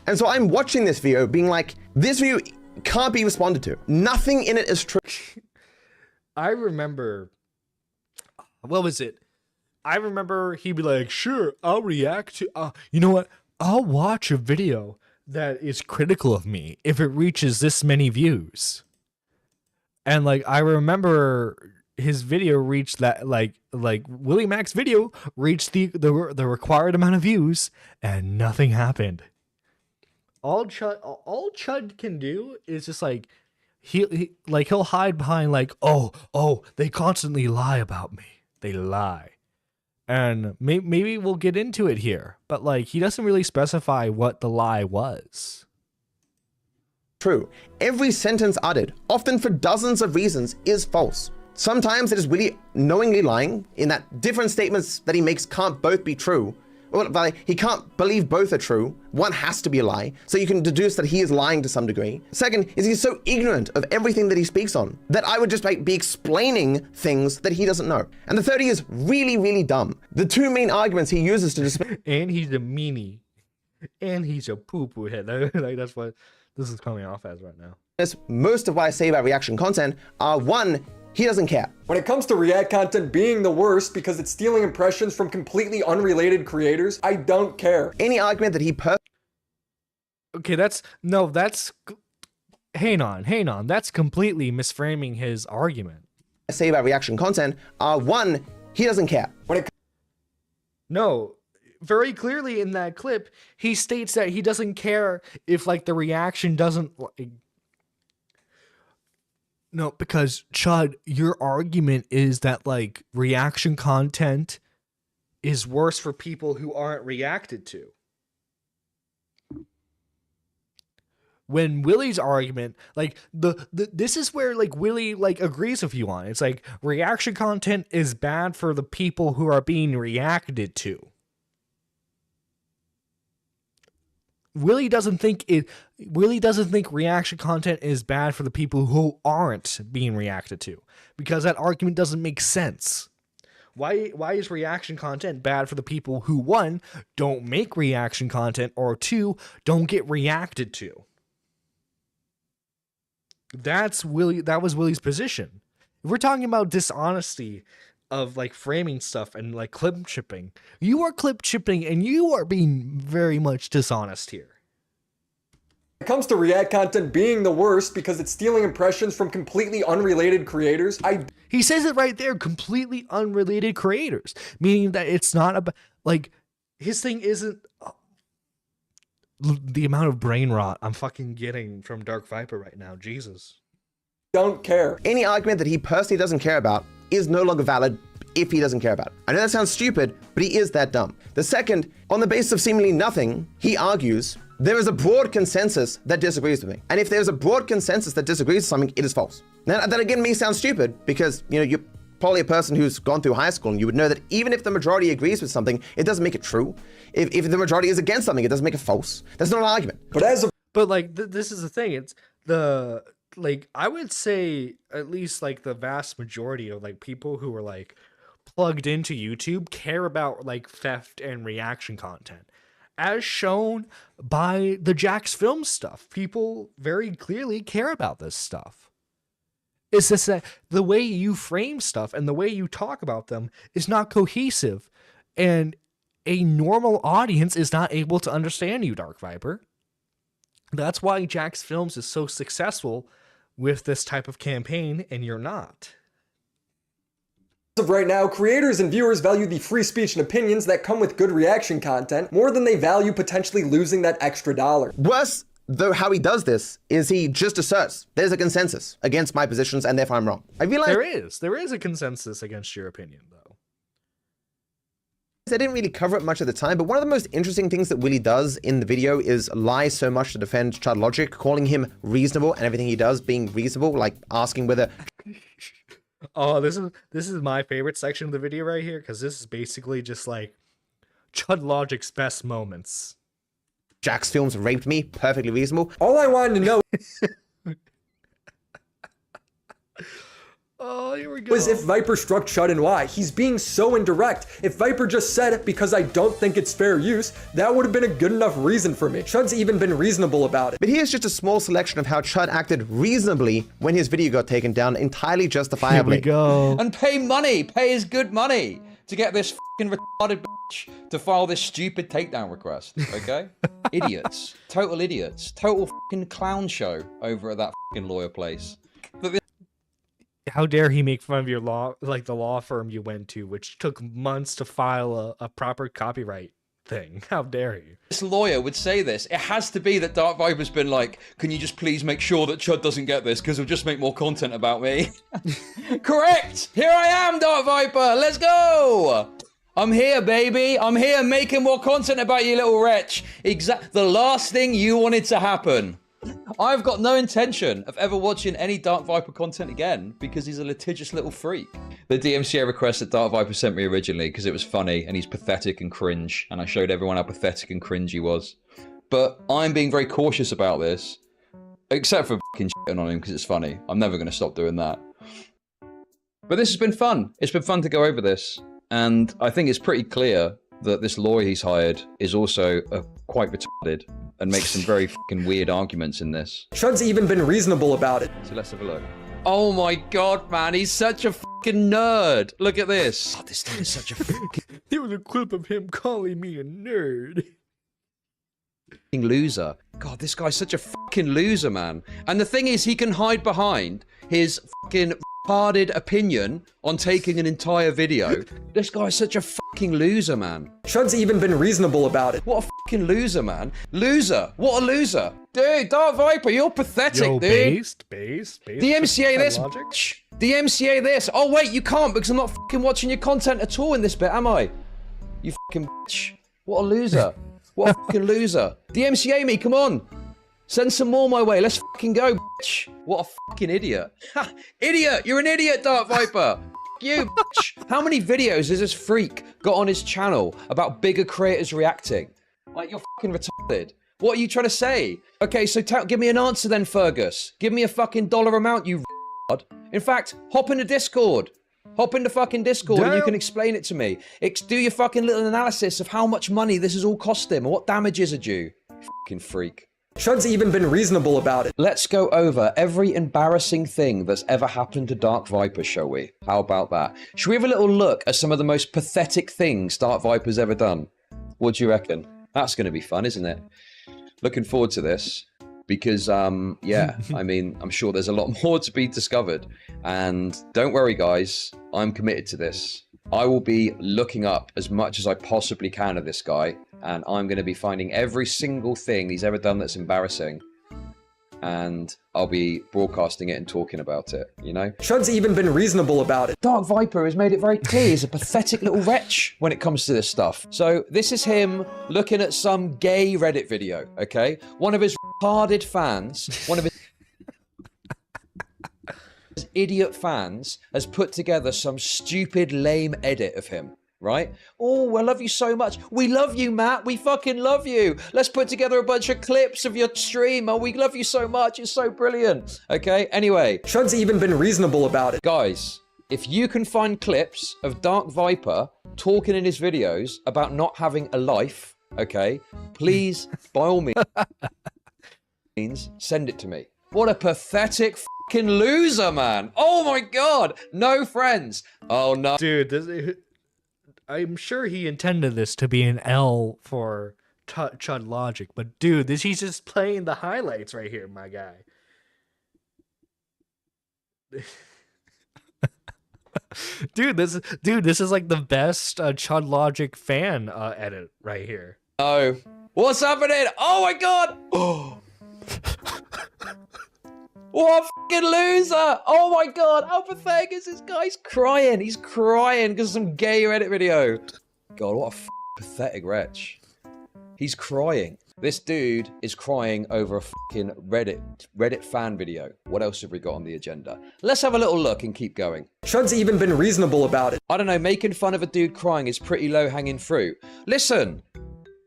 And so I'm watching this video being like, this video can't be responded to. Nothing in it is true. I remember, what was it? I remember he'd be like, sure, I'll react to, you know what? I'll watch a video that is critical of me if it reaches this many views. And like, I remember his video reached that, like Willymac's video reached the required amount of views and nothing happened. All Chud can do is just like, he'll hide behind like, oh, they constantly lie about me. They lie. And maybe we'll get into it here, but like he doesn't really specify what the lie was. True. Every sentence uttered, often for dozens of reasons, is false. Sometimes it is really knowingly lying in that different statements that he makes can't both be true. Well, he can't believe both are true. One has to be a lie, so you can deduce that he is lying to some degree. Second is he's so ignorant of everything that he speaks on that I would just be explaining things that he doesn't know. And the third is really, really dumb. The two main arguments he uses to dismiss. And he's a meanie. And he's a poo-poo head. Like that's what this is coming off as right now. Most of what I say about reaction content are one, he doesn't care. When it comes to React content being the worst because it's stealing impressions from completely unrelated creators, I don't care. Any argument that he Okay, hang on. That's completely misframing his argument. I say about reaction content are one, he doesn't care. No, very clearly in that clip, he states that he doesn't care if like the reaction doesn't like. No, because Chud, your argument is that like reaction content is worse for people who aren't reacted to. When Willy's argument, like this is where like Willy like agrees with you on. It's like reaction content is bad for the people who are being reacted to. Willy doesn't think reaction content is bad for the people who aren't being reacted to, because that argument doesn't make sense. Why is reaction content bad for the people who, one, don't make reaction content, or two, don't get reacted to? That was Willy's position. If we're talking about dishonesty of like framing stuff and like clip chipping, you are clip chipping and you are being very much dishonest here. When it comes to react content being the worst because it's stealing impressions from completely unrelated creators, he says it right there, completely unrelated creators, meaning that it's not about like his thing isn't the amount of brain rot I'm fucking getting from Dark Viper right now. Jesus. Don't care. Any argument that he personally doesn't care about is no longer valid if he doesn't care about it. I know that sounds stupid, but he is that dumb. The second, on the basis of seemingly nothing, he argues there is a broad consensus that disagrees with me. And if there's a broad consensus that disagrees with something, it is false. Now, that again may sound stupid because, you know, you're probably a person who's gone through high school and you would know that even if the majority agrees with something, it doesn't make it true. If the majority is against something, it doesn't make it false. That's not an argument. But like, this is the thing. It's like, I would say at least like the vast majority of like people who are like plugged into YouTube care about like theft and reaction content. As shown by the Jax film stuff, people very clearly care about this stuff. It's just that the way you frame stuff and the way you talk about them is not cohesive, and a normal audience is not able to understand you, Dark Viper. That's why Jax Films is so successful with this type of campaign, and you're not. As of right now, creators and viewers value the free speech and opinions that come with good reaction content more than they value potentially losing that extra dollar. Worse, though, how he does this is he just asserts there's a consensus against my positions and therefore I'm wrong. I realize there is a consensus against your opinion, though. I didn't really cover it much at the time, but one of the most interesting things that Willy does in the video is lie so much to defend Chud Logic, calling him reasonable and everything he does being reasonable, like asking whether... Oh, this is my favorite section of the video right here, because this is basically just like Chud Logic's best moments. Jax Films raped me, perfectly reasonable. All I wanted to know oh, here we go. was if Viper struck Chud and why. He's being so indirect. If Viper just said, because I don't think it's fair use, that would have been a good enough reason for me. Chud's even been reasonable about it. But here's just a small selection of how Chud acted reasonably when his video got taken down, entirely justifiably. Here we go. And pay money, pay his good money to get this fucking retarded bitch to file this stupid takedown request, okay? Idiots. Total idiots. Total fucking clown show over at that fucking lawyer place. How dare he make fun of your law, like the law firm you went to, which took months to file a proper copyright thing. How dare you? This lawyer would say this. It has to be that Dark Viper's been like, can you just please make sure that Chud doesn't get this, because it'll just make more content about me. Correct! Here I am, Dark Viper! Let's go! I'm here, baby! I'm here making more content about you, little wretch! The last thing you wanted to happen. I've got no intention of ever watching any Dark Viper content again because he's a litigious little freak. The DMCA request that Dark Viper sent me originally because it was funny and he's pathetic and cringe, and I showed everyone how pathetic and cringe he was. But I'm being very cautious about this, except for fucking shitting on him because it's funny. I'm never going to stop doing that. But this has been fun. It's been fun to go over this, and I think it's pretty clear that this lawyer he's hired is also quite retarded and makes some very fucking weird arguments in this. Chud's even been reasonable about it. So let's have a look. Oh my god, man, he's such a fucking nerd. Look at this. Oh, this dude is such a fucking... There was a clip of him calling me a nerd. Loser. God, this guy's such a fucking loser, man. And the thing is, he can hide behind his fucking retarded opinion on taking an entire video. This guy's such a fucking loser, man. Chud's even been reasonable about it. What a fucking loser, man. Loser. What a loser. Dude, Dark Viper, you're pathetic, Yo, dude. based. DMCA this, Logic? bitch. DMCA this. Oh, wait, you can't because I'm not fucking watching your content at all in this bit, am I? You fucking bitch. What a loser. What a fucking loser. DMCA me, come on. Send some more my way. Let's fucking go, bitch. What a fucking idiot. Ha! Idiot! You're an idiot, Dark Viper. You, bitch. How many videos has this freak got on his channel about bigger creators reacting? Like, you're fucking retarded. What are you trying to say? Okay, so give me an answer then, Fergus. Give me a fucking dollar amount, you retard. In fact, hop into Discord. Hop into fucking Discord and you can explain it to me. Do your fucking little analysis of how much money this has all cost him and what damages are due. Fucking freak. Chud's even been reasonable about it. Let's go over every embarrassing thing that's ever happened to Dark Viper, shall we? How about that? Should we have a little look at some of the most pathetic things Dark Viper's ever done? What do you reckon? That's going to be fun, isn't it? Looking forward to this. Because, yeah, I mean, I'm sure there's a lot more to be discovered. And don't worry, guys, I'm committed to this. I will be looking up as much as I possibly can of this guy. And I'm going to be finding every single thing he's ever done that's embarrassing. And I'll be broadcasting it and talking about it, you know? Chud's even been reasonable about it. Dark Viper has made it very clear he's a pathetic little wretch when it comes to this stuff. So this is him looking at some gay Reddit video, okay? One of his retarded fans, one of his idiot fans has put together some stupid lame edit of him. Right? Oh, I love you so much. We love you, Matt. We fucking love you. Let's put together a bunch of clips of your stream. Oh, we love you so much. It's so brilliant. Okay, anyway. Chud's even been reasonable about it. Guys, if you can find clips of Dark Viper talking in his videos about not having a life, okay, please, by all means, send it to me. What a pathetic fucking loser, man. Oh my God. No friends. Oh, no. Dude, I'm sure he intended this to be an L for Chud Logic, but dude, he's just playing the highlights right here, my guy. Dude, this is like the best Chud Logic fan edit right here. Oh, what's happening? Oh my God! Oh. What a fucking loser! Oh my God, how pathetic is this guy? He's crying. He's crying because of some gay Reddit video. God, what a pathetic wretch. He's crying. This dude is crying over a fucking Reddit fan video. What else have we got on the agenda? Let's have a little look and keep going. Chud's even been reasonable about it. I don't know, making fun of a dude crying is pretty low-hanging fruit. Listen,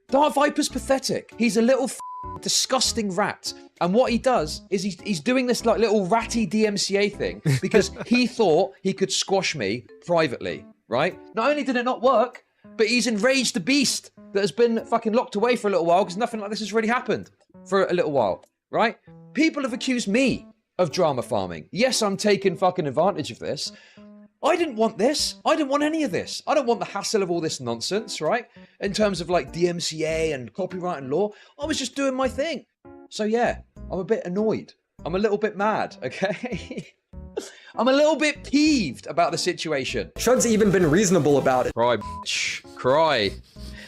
Dark Viper's pathetic. He's a little disgusting rat. And what he does is he's doing this like little ratty DMCA thing because he thought he could squash me privately, right? Not only did it not work, but he's enraged the beast that has been fucking locked away for a little while because nothing like this has really happened for a little while, right? People have accused me of drama farming. Yes, I'm taking fucking advantage of this. I didn't want this. I didn't want any of this. I don't want the hassle of all this nonsense, right? In terms of like DMCA and copyright and law, I was just doing my thing. So yeah, I'm a bit annoyed. I'm a little bit mad, okay? I'm a little bit peeved about the situation. Chud's even been reasonable about it. Cry, bitch. Cry.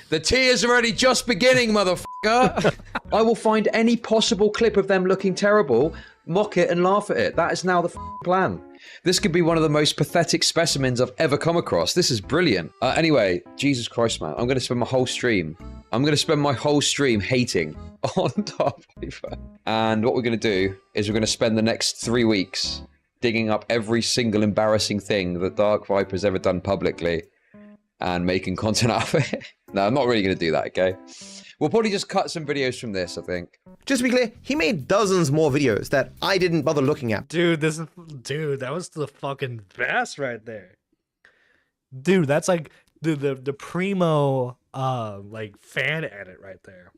The tears are only just beginning, motherfucker. I will find any possible clip of them looking terrible, mock it and laugh at it. That is now the plan. This could be one of the most pathetic specimens I've ever come across. This is brilliant. Anyway, Jesus Christ, man. I'm going to spend my whole stream. Hating on Dark Viper. And what we're going to do is we're going to spend the next 3 weeks digging up every single embarrassing thing that Dark Viper's ever done publicly and making content out of it. No, I'm not really going to do that, okay? We'll probably just cut some videos from this, I think. Just to be clear, he made dozens more videos that I didn't bother looking at. Dude, that was the fucking best right there. Dude, that's like the primo like fan edit right there.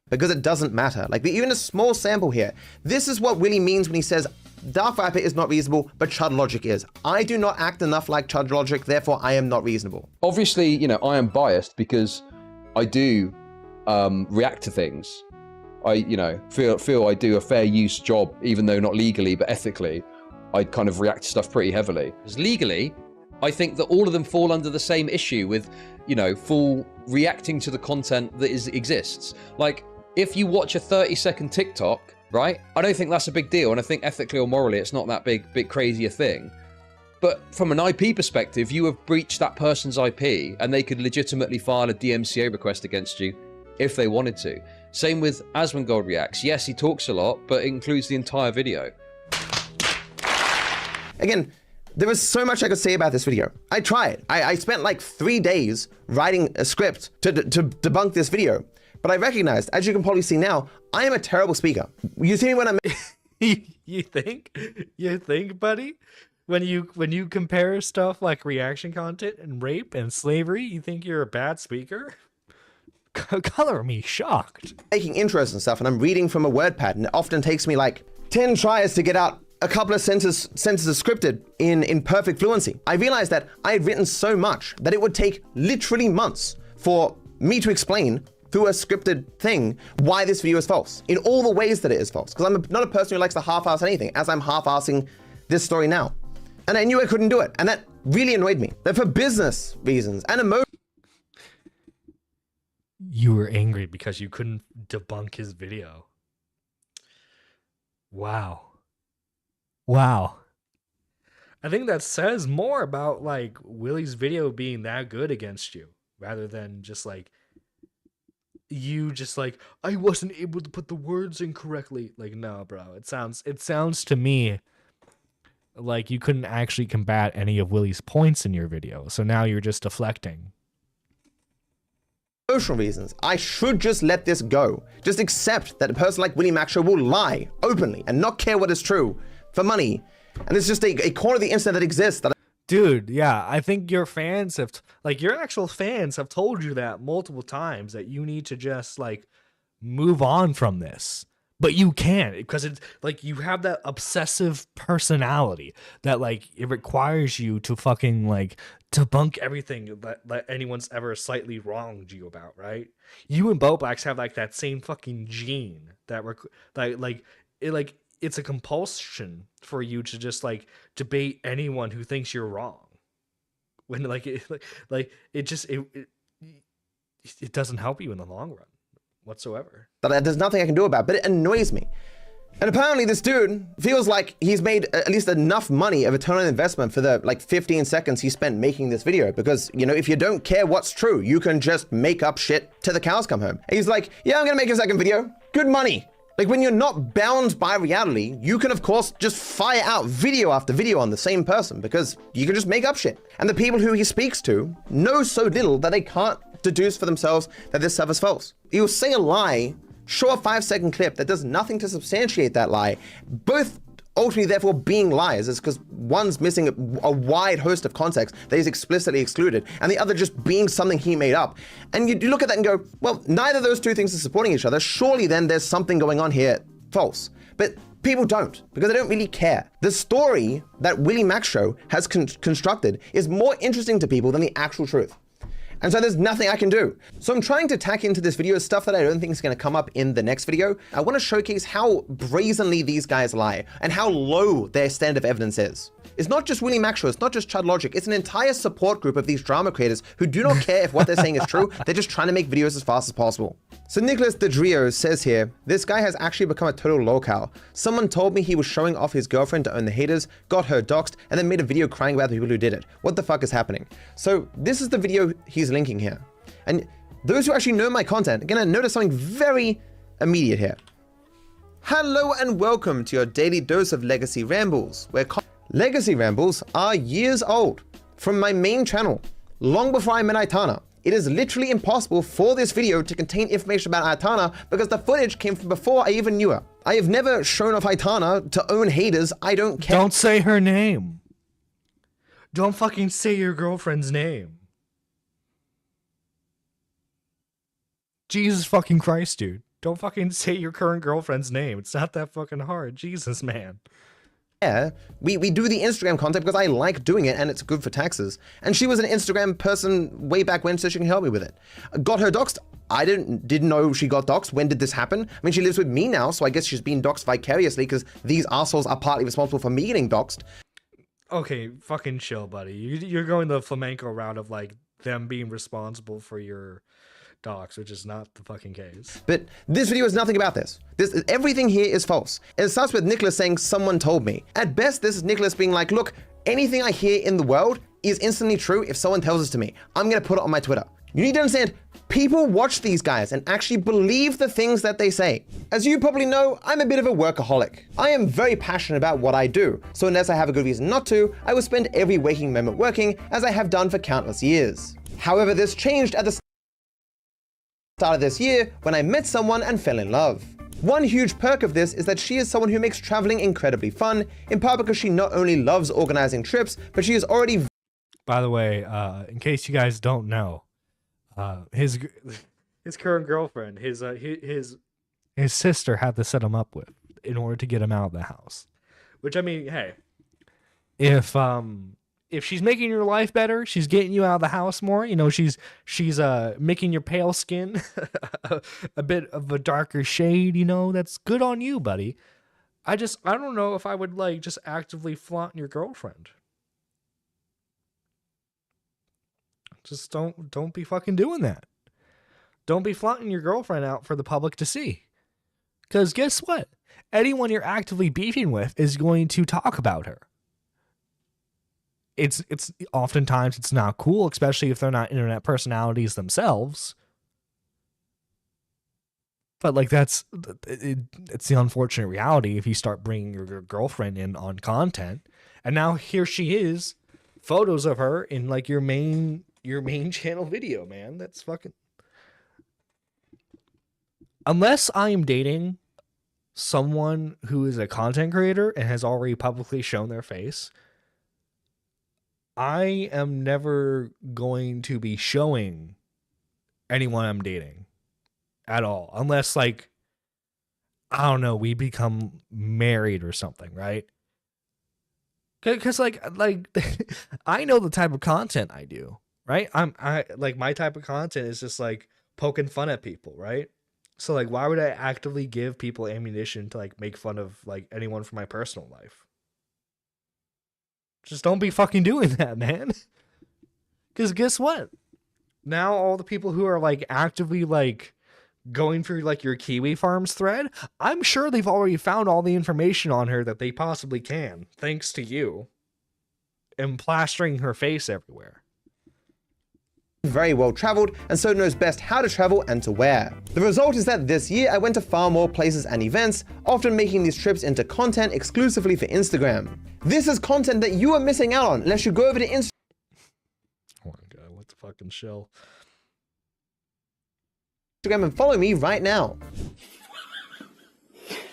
Because it doesn't matter. Like, even a small sample here. This is what Willy means when he says, Dark Viper is not reasonable, but Chud Logic is. I do not act enough like Chud Logic, therefore I am not reasonable. Obviously, you know, I am biased because I do react to things. I feel I do a fair use job, even though not legally, but ethically, I kind of react to stuff pretty heavily. Because legally, I think that all of them fall under the same issue with, full reacting to the content that exists. Like, if you watch a 30-second TikTok, right? I don't think that's a big deal, and I think ethically or morally, it's not that big crazy a thing. But from an IP perspective, you have breached that person's IP, and they could legitimately file a DMCA request against you if they wanted to. Same with Asmongold Reacts. Yes, he talks a lot, but it includes the entire video. Again, there was so much I could say about this video. I tried. I spent like 3 days writing a script to debunk this video. But I recognized, as you can probably see now, I am a terrible speaker. You see me when I'm... You think, buddy? When you compare stuff like reaction content and rape and slavery, you think you're a bad speaker? Color me shocked. Making intros and stuff, and I'm reading from a WordPad, and it often takes me like 10 tries to get out a couple of sentences scripted in perfect fluency. I realized that I had written so much that it would take literally months for me to explain through a scripted thing why this video is false, in all the ways that it is false. Because I'm not a person who likes to half-ass anything, as I'm half-assing this story now. And I knew I couldn't do it, and that really annoyed me. That for business reasons and emotion. You were angry because you couldn't debunk his video. Wow. I think that says more about like Willy's video being that good against you, rather than just like you just like, I wasn't able to put the words in correctly. Like, no, bro. It sounds to me like you couldn't actually combat any of Willy's points in your video. So now you're just deflecting. Emotional reasons. I should just let this go. Just accept that a person like Willymac will lie openly and not care what is true for money. And it's just a corner of the internet that exists. Dude, yeah, I think your fans have, your actual fans have told you that multiple times, that you need to just, move on from this. But you can't, because it's, you have that obsessive personality that, it requires you to fucking, debunk everything that anyone's ever slightly wronged you about, right? You and Bobax have, that same fucking gene that, it's a compulsion for you to just debate anyone who thinks you're wrong, when it doesn't help you in the long run whatsoever. That there's nothing I can do about, but it annoys me. And apparently this dude feels like he's made at least enough money of a return on investment for the 15 seconds he spent making this video, because if you don't care what's true, you can just make up shit till the cows come home. And he's like, yeah, I'm gonna make a second video, good money. When you're not bound by reality, you can, of course, just fire out video after video on the same person, because you can just make up shit. And the people who he speaks to know so little that they can't deduce for themselves that this stuff is false. He'll say a lie, show a 5-second clip that does nothing to substantiate that lie, both ultimately therefore being lies, is because one's missing a wide host of context that is explicitly excluded, and the other just being something he made up. And you look at that and go, well, neither of those two things are supporting each other. Surely then there's something going on here false. But people don't, because they don't really care. The story that Willymac has constructed is more interesting to people than the actual truth. And so there's nothing I can do. So I'm trying to tack into this video stuff that I don't think is going to come up in the next video. I want to showcase how brazenly these guys lie and how low their standard of evidence is. It's not just Willymac, it's not just Chud Logic, it's an entire support group of these drama creators who do not care if what they're saying is true, they're just trying to make videos as fast as possible. So Nicholas Dedrio says here, this guy has actually become a total lolcow. Someone told me he was showing off his girlfriend to own the haters, got her doxxed, and then made a video crying about the people who did it. What the fuck is happening? So this is the video he's linking here. And those who actually know my content are gonna notice something very immediate here. Hello and welcome to your daily dose of Legacy Rambles, where Legacy Rambles are years old. From my main channel, long before I met Aitana. It is literally impossible for this video to contain information about Aitana because the footage came from before I even knew her. I have never shown off Aitana to own haters. I don't care. Don't say her name. Don't fucking say your girlfriend's name. Jesus fucking Christ, dude. Don't fucking say your current girlfriend's name. It's not that fucking hard. Jesus, man. We do the Instagram content because I like doing it and it's good for taxes. And she was an Instagram person way back when, so she can help me with it. Got her doxxed? I didn't know she got doxxed. When did this happen? I mean, she lives with me now, so I guess she's being doxxed vicariously because these assholes are partly responsible for me getting doxxed. Okay, fucking chill, buddy. You're going the flamenco route of like them being responsible for your docs, which is not the fucking case. But this video is nothing about this. Everything here is false. It starts with Nicholas saying, someone told me. At best, this is Nicholas being like, look, anything I hear in the world is instantly true if someone tells it to me. I'm gonna put it on my Twitter. You need to understand, people watch these guys and actually believe the things that they say. As you probably know, I'm a bit of a workaholic. I am very passionate about what I do, so unless I have a good reason not to, I will spend every waking moment working, as I have done for countless years. However, this changed at the start of this year when I met someone and fell in love. One huge perk of this is that she is someone who makes traveling incredibly fun, in part because she not only loves organizing trips, but she is already... By the way, in case you guys don't know, his current girlfriend, his sister had to set him up with in order to get him out of the house. Which, I mean, hey, if she's making your life better, she's getting you out of the house more, you know, she's making your pale skin a bit of a darker shade, you know, that's good on you, buddy. I don't know if I would like just actively flaunt your girlfriend. Just don't be fucking doing that. Don't be flaunting your girlfriend out for the public to see. Because guess what? Anyone you're actively beefing with is going to talk about her. It's oftentimes it's not cool, especially if they're not internet personalities themselves. But like it's the unfortunate reality if you start bringing your girlfriend in on content. And now here she is, photos of her in like your main channel video, man. That's fucking... Unless I am dating someone who is a content creator and has already publicly shown their face, I am never going to be showing anyone I'm dating at all. Unless, like, I don't know, we become married or something, right? Because like I know the type of content I do, right? I like my type of content is just like poking fun at people, right? So like, why would I actively give people ammunition to like make fun of like anyone from my personal life? Just don't be fucking doing that, man. Because guess what? Now all the people who are like actively like going through like your Kiwi Farms thread, I'm sure they've already found all the information on her that they possibly can, thanks to you, and plastering her face everywhere. Very well traveled and so knows best how to travel and to where. The result is that this year I went to far more places and events, often making these trips into content exclusively for Instagram. This is content that you are missing out on unless you go over to Instagram. Oh my god, what the fucking shell. And follow me right now.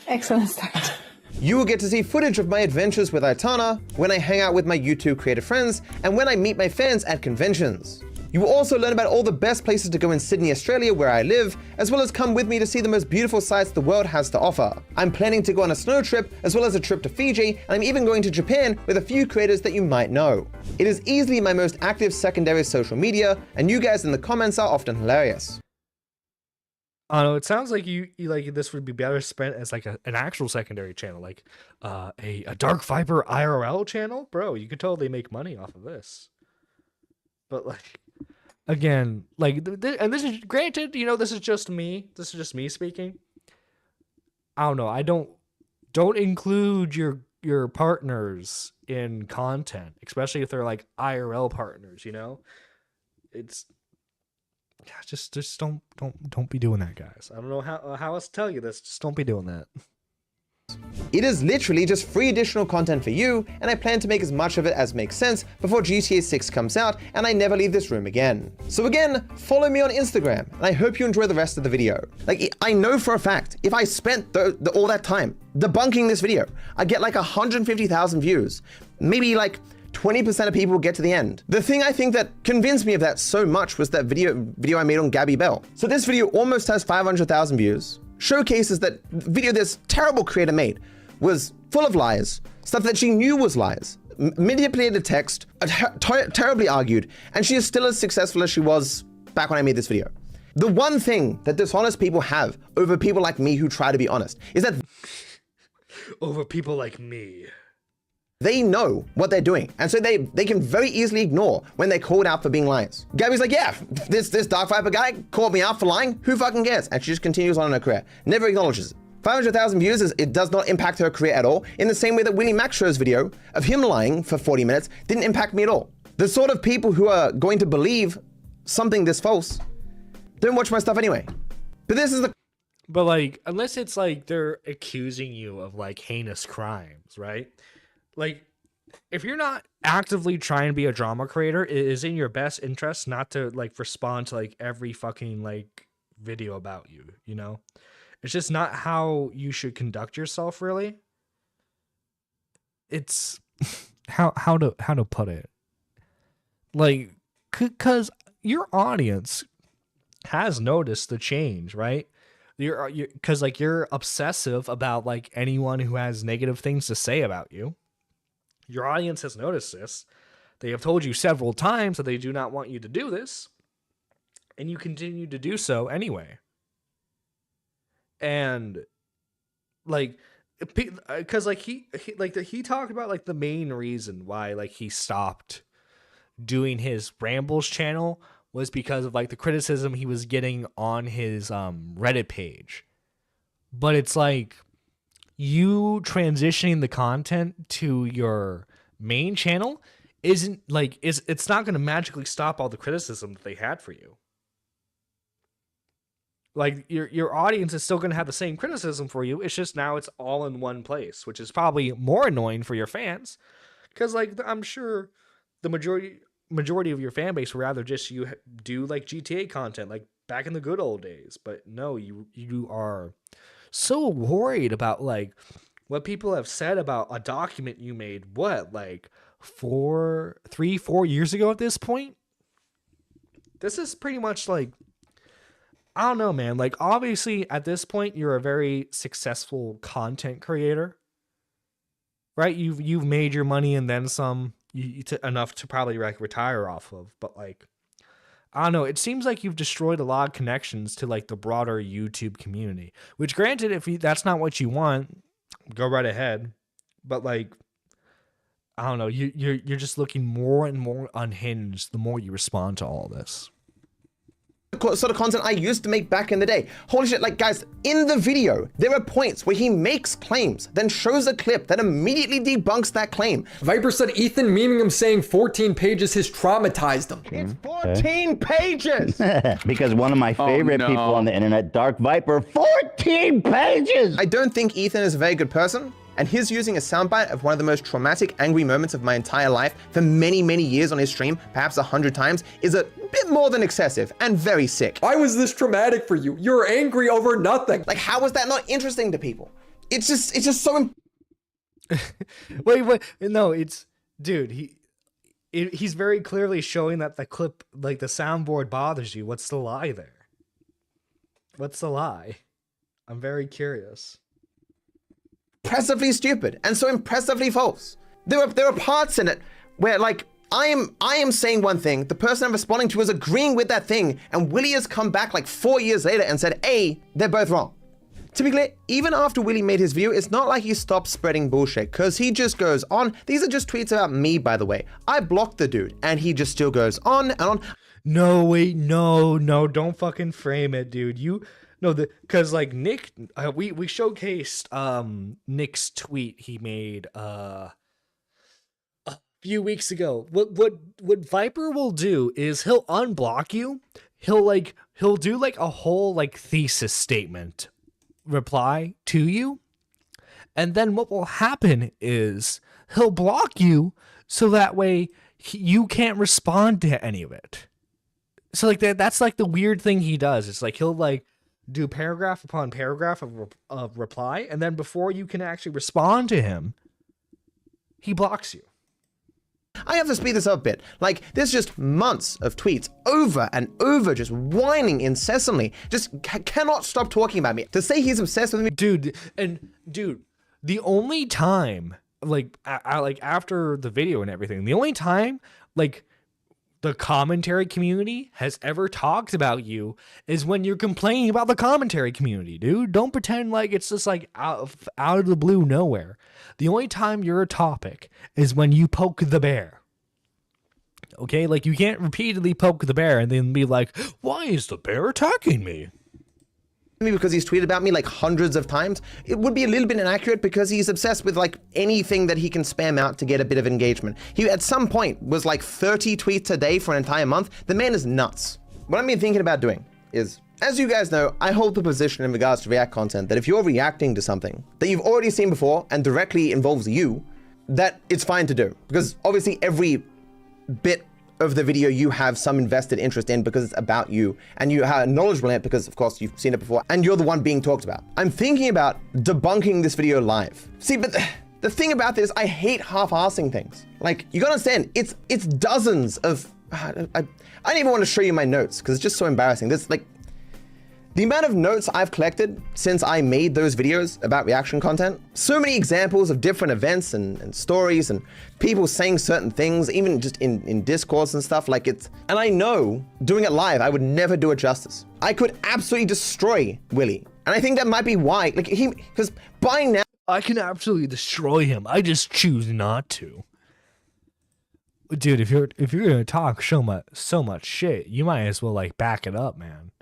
Excellent start. You will get to see footage of my adventures with Aitana, when I hang out with my YouTube creator friends, and when I meet my fans at conventions. You will also learn about all the best places to go in Sydney, Australia, where I live, as well as come with me to see the most beautiful sights the world has to offer. I'm planning to go on a snow trip, as well as a trip to Fiji, and I'm even going to Japan with a few creators that you might know. It is easily my most active secondary social media, and you guys in the comments are often hilarious. I don't know, it sounds like you like this would be better spent as like an actual secondary channel, like a Dark Viper IRL channel. Bro, you could totally make money off of this. But like, again, like, and this is granted, you know, this is just me speaking. I don't know, I don't include your partners in content, especially if they're like IRL partners, you know. It's just don't be doing that, guys. I don't know how else to tell you this. Just don't be doing that. It is literally just free additional content for you, and I plan to make as much of it as makes sense before GTA 6 comes out and I never leave this room again. So again, follow me on Instagram, and I hope you enjoy the rest of the video. Like, I know for a fact, if I spent all that time debunking this video, I'd get like 150,000 views. Maybe like 20% of people will get to the end. The thing I think that convinced me of that so much was that video I made on Gabby Bell. So this video almost has 500,000 views, showcases that video this terrible creator made was full of lies, stuff that she knew was lies, manipulated text, terribly argued, and she is still as successful as she was back when I made this video. The one thing that dishonest people have over people like me who try to be honest is that over people like me, they know what they're doing, and so they can very easily ignore when they're called out for being liars. Gabby's like, yeah, this Dark Viper guy called me out for lying, who fucking cares? And she just continues on in her career, never acknowledges it. 500,000 views, it does not impact her career at all, in the same way that Willymac show's video of him lying for 40 minutes didn't impact me at all. The sort of people who are going to believe something this false don't watch my stuff anyway. But this is the... But like, unless it's like they're accusing you of like heinous crimes, right? Like, if you're not actively trying to be a drama creator, it is in your best interest not to like respond to like every fucking like video about you, you know? It's just not how you should conduct yourself, really. It's how to put it. Like, cuz your audience has noticed the change, right? You're cuz like you're obsessive about like anyone who has negative things to say about you. Your audience has noticed this. They have told you several times that they do not want you to do this, and you continue to do so anyway. And like, because like he talked about like the main reason why like he stopped doing his Rambles channel was because of like the criticism he was getting on his Reddit page. But it's like, you transitioning the content to your main channel isn't like it's not going to magically stop all the criticism that they had for you. Like your audience is still going to have the same criticism for you. It's just now it's all in one place, which is probably more annoying for your fans, because like I'm sure the majority of your fan base would rather just you do like GTA content like back in the good old days. But no, you are so worried about like what people have said about a document you made, what, like 4 years ago at this point? This is pretty much like, I don't know, man. Like, obviously at this point you're a very successful content creator, right? You've made your money and then some, enough to probably like retire off of. But like, I don't know. It seems like you've destroyed a lot of connections to like the broader YouTube community. Which, granted, if that's not what you want, go right ahead. But like, I don't know. You're just looking more and more unhinged the more you respond to all this. Sort of content I used to make back in the day. Holy shit, like guys, in the video, there are points where he makes claims, then shows a clip that immediately debunks that claim. Viper said Ethan memeing him saying 14 pages has traumatized him. It's 14 pages! Because one of my favorite people on the internet, Dark Viper, 14 pages! I don't think Ethan is a very good person, and his using a soundbite of one of the most traumatic, angry moments of my entire life for many, many years on his stream, perhaps 100 times, is a bit more than excessive and very sick. Why was this traumatic for you? You're angry over nothing. Like, how was that not interesting to people? It's just so... Wait, no, it's... Dude, he's very clearly showing that the clip, like the soundboard bothers you. What's the lie there? What's the lie? I'm very curious. Impressively stupid and so impressively false. There are parts in it where like I am saying one thing, the person I'm responding to is agreeing with that thing, and Willy has come back like 4 years later and said, hey, they're both wrong. To be clear, even after Willy made his video, it's not like he stopped spreading bullshit, because he just goes on. These are just tweets about me, by the way. I blocked the dude and he just still goes on and on. No, wait, no, don't fucking frame it, dude. Because like Nick, we showcased Nick's tweet he made a few weeks ago. What Viper will do is he'll unblock you. He'll do like a whole like thesis statement reply to you, and then what will happen is he'll block you so that way you can't respond to any of it. So like that's like the weird thing he does. It's like he'll like do paragraph upon paragraph of reply, and then before you can actually respond to him, he blocks you. I have to speed this up a bit. Like, there's just months of tweets over and over, just whining incessantly, just cannot stop talking about me. To say he's obsessed with me. Dude, the only time, like, like after the video and everything, the only time, like, the commentary community has ever talked about you is when you're complaining about the commentary community, dude. Don't pretend like it's just like out of the blue nowhere. The only time you're a topic is when you poke the bear. Okay, like you can't repeatedly poke the bear and then be like, why is the bear attacking me? Because he's tweeted about me like hundreds of times. It would be a little bit inaccurate because he's obsessed with like anything that he can spam out to get a bit of engagement. He at some point was like 30 tweets a day for an entire month. The man is nuts. What I've been thinking about doing is, as you guys know, I hold the position in regards to React content that if you're reacting to something that you've already seen before and directly involves you, that it's fine to do. Because obviously every bit of the video you have some invested interest in because it's about you, and you are knowledgeable in it because of course you've seen it before and you're the one being talked about. I'm thinking about debunking this video live. See, but the thing about this, I hate half-assing things. Like, you gotta understand, it's dozens of, I don't even want to show you my notes because it's just so embarrassing. There's like, the amount of notes I've collected since I made those videos about reaction content, so many examples of different events and stories and people saying certain things, even just in discourse and stuff, like it's, and I know doing it live, I would never do it justice. I could absolutely destroy Willy. And I think that might be why, like because by now, I can absolutely destroy him. I just choose not to. Dude, if you're gonna talk so much shit, you might as well like back it up, man.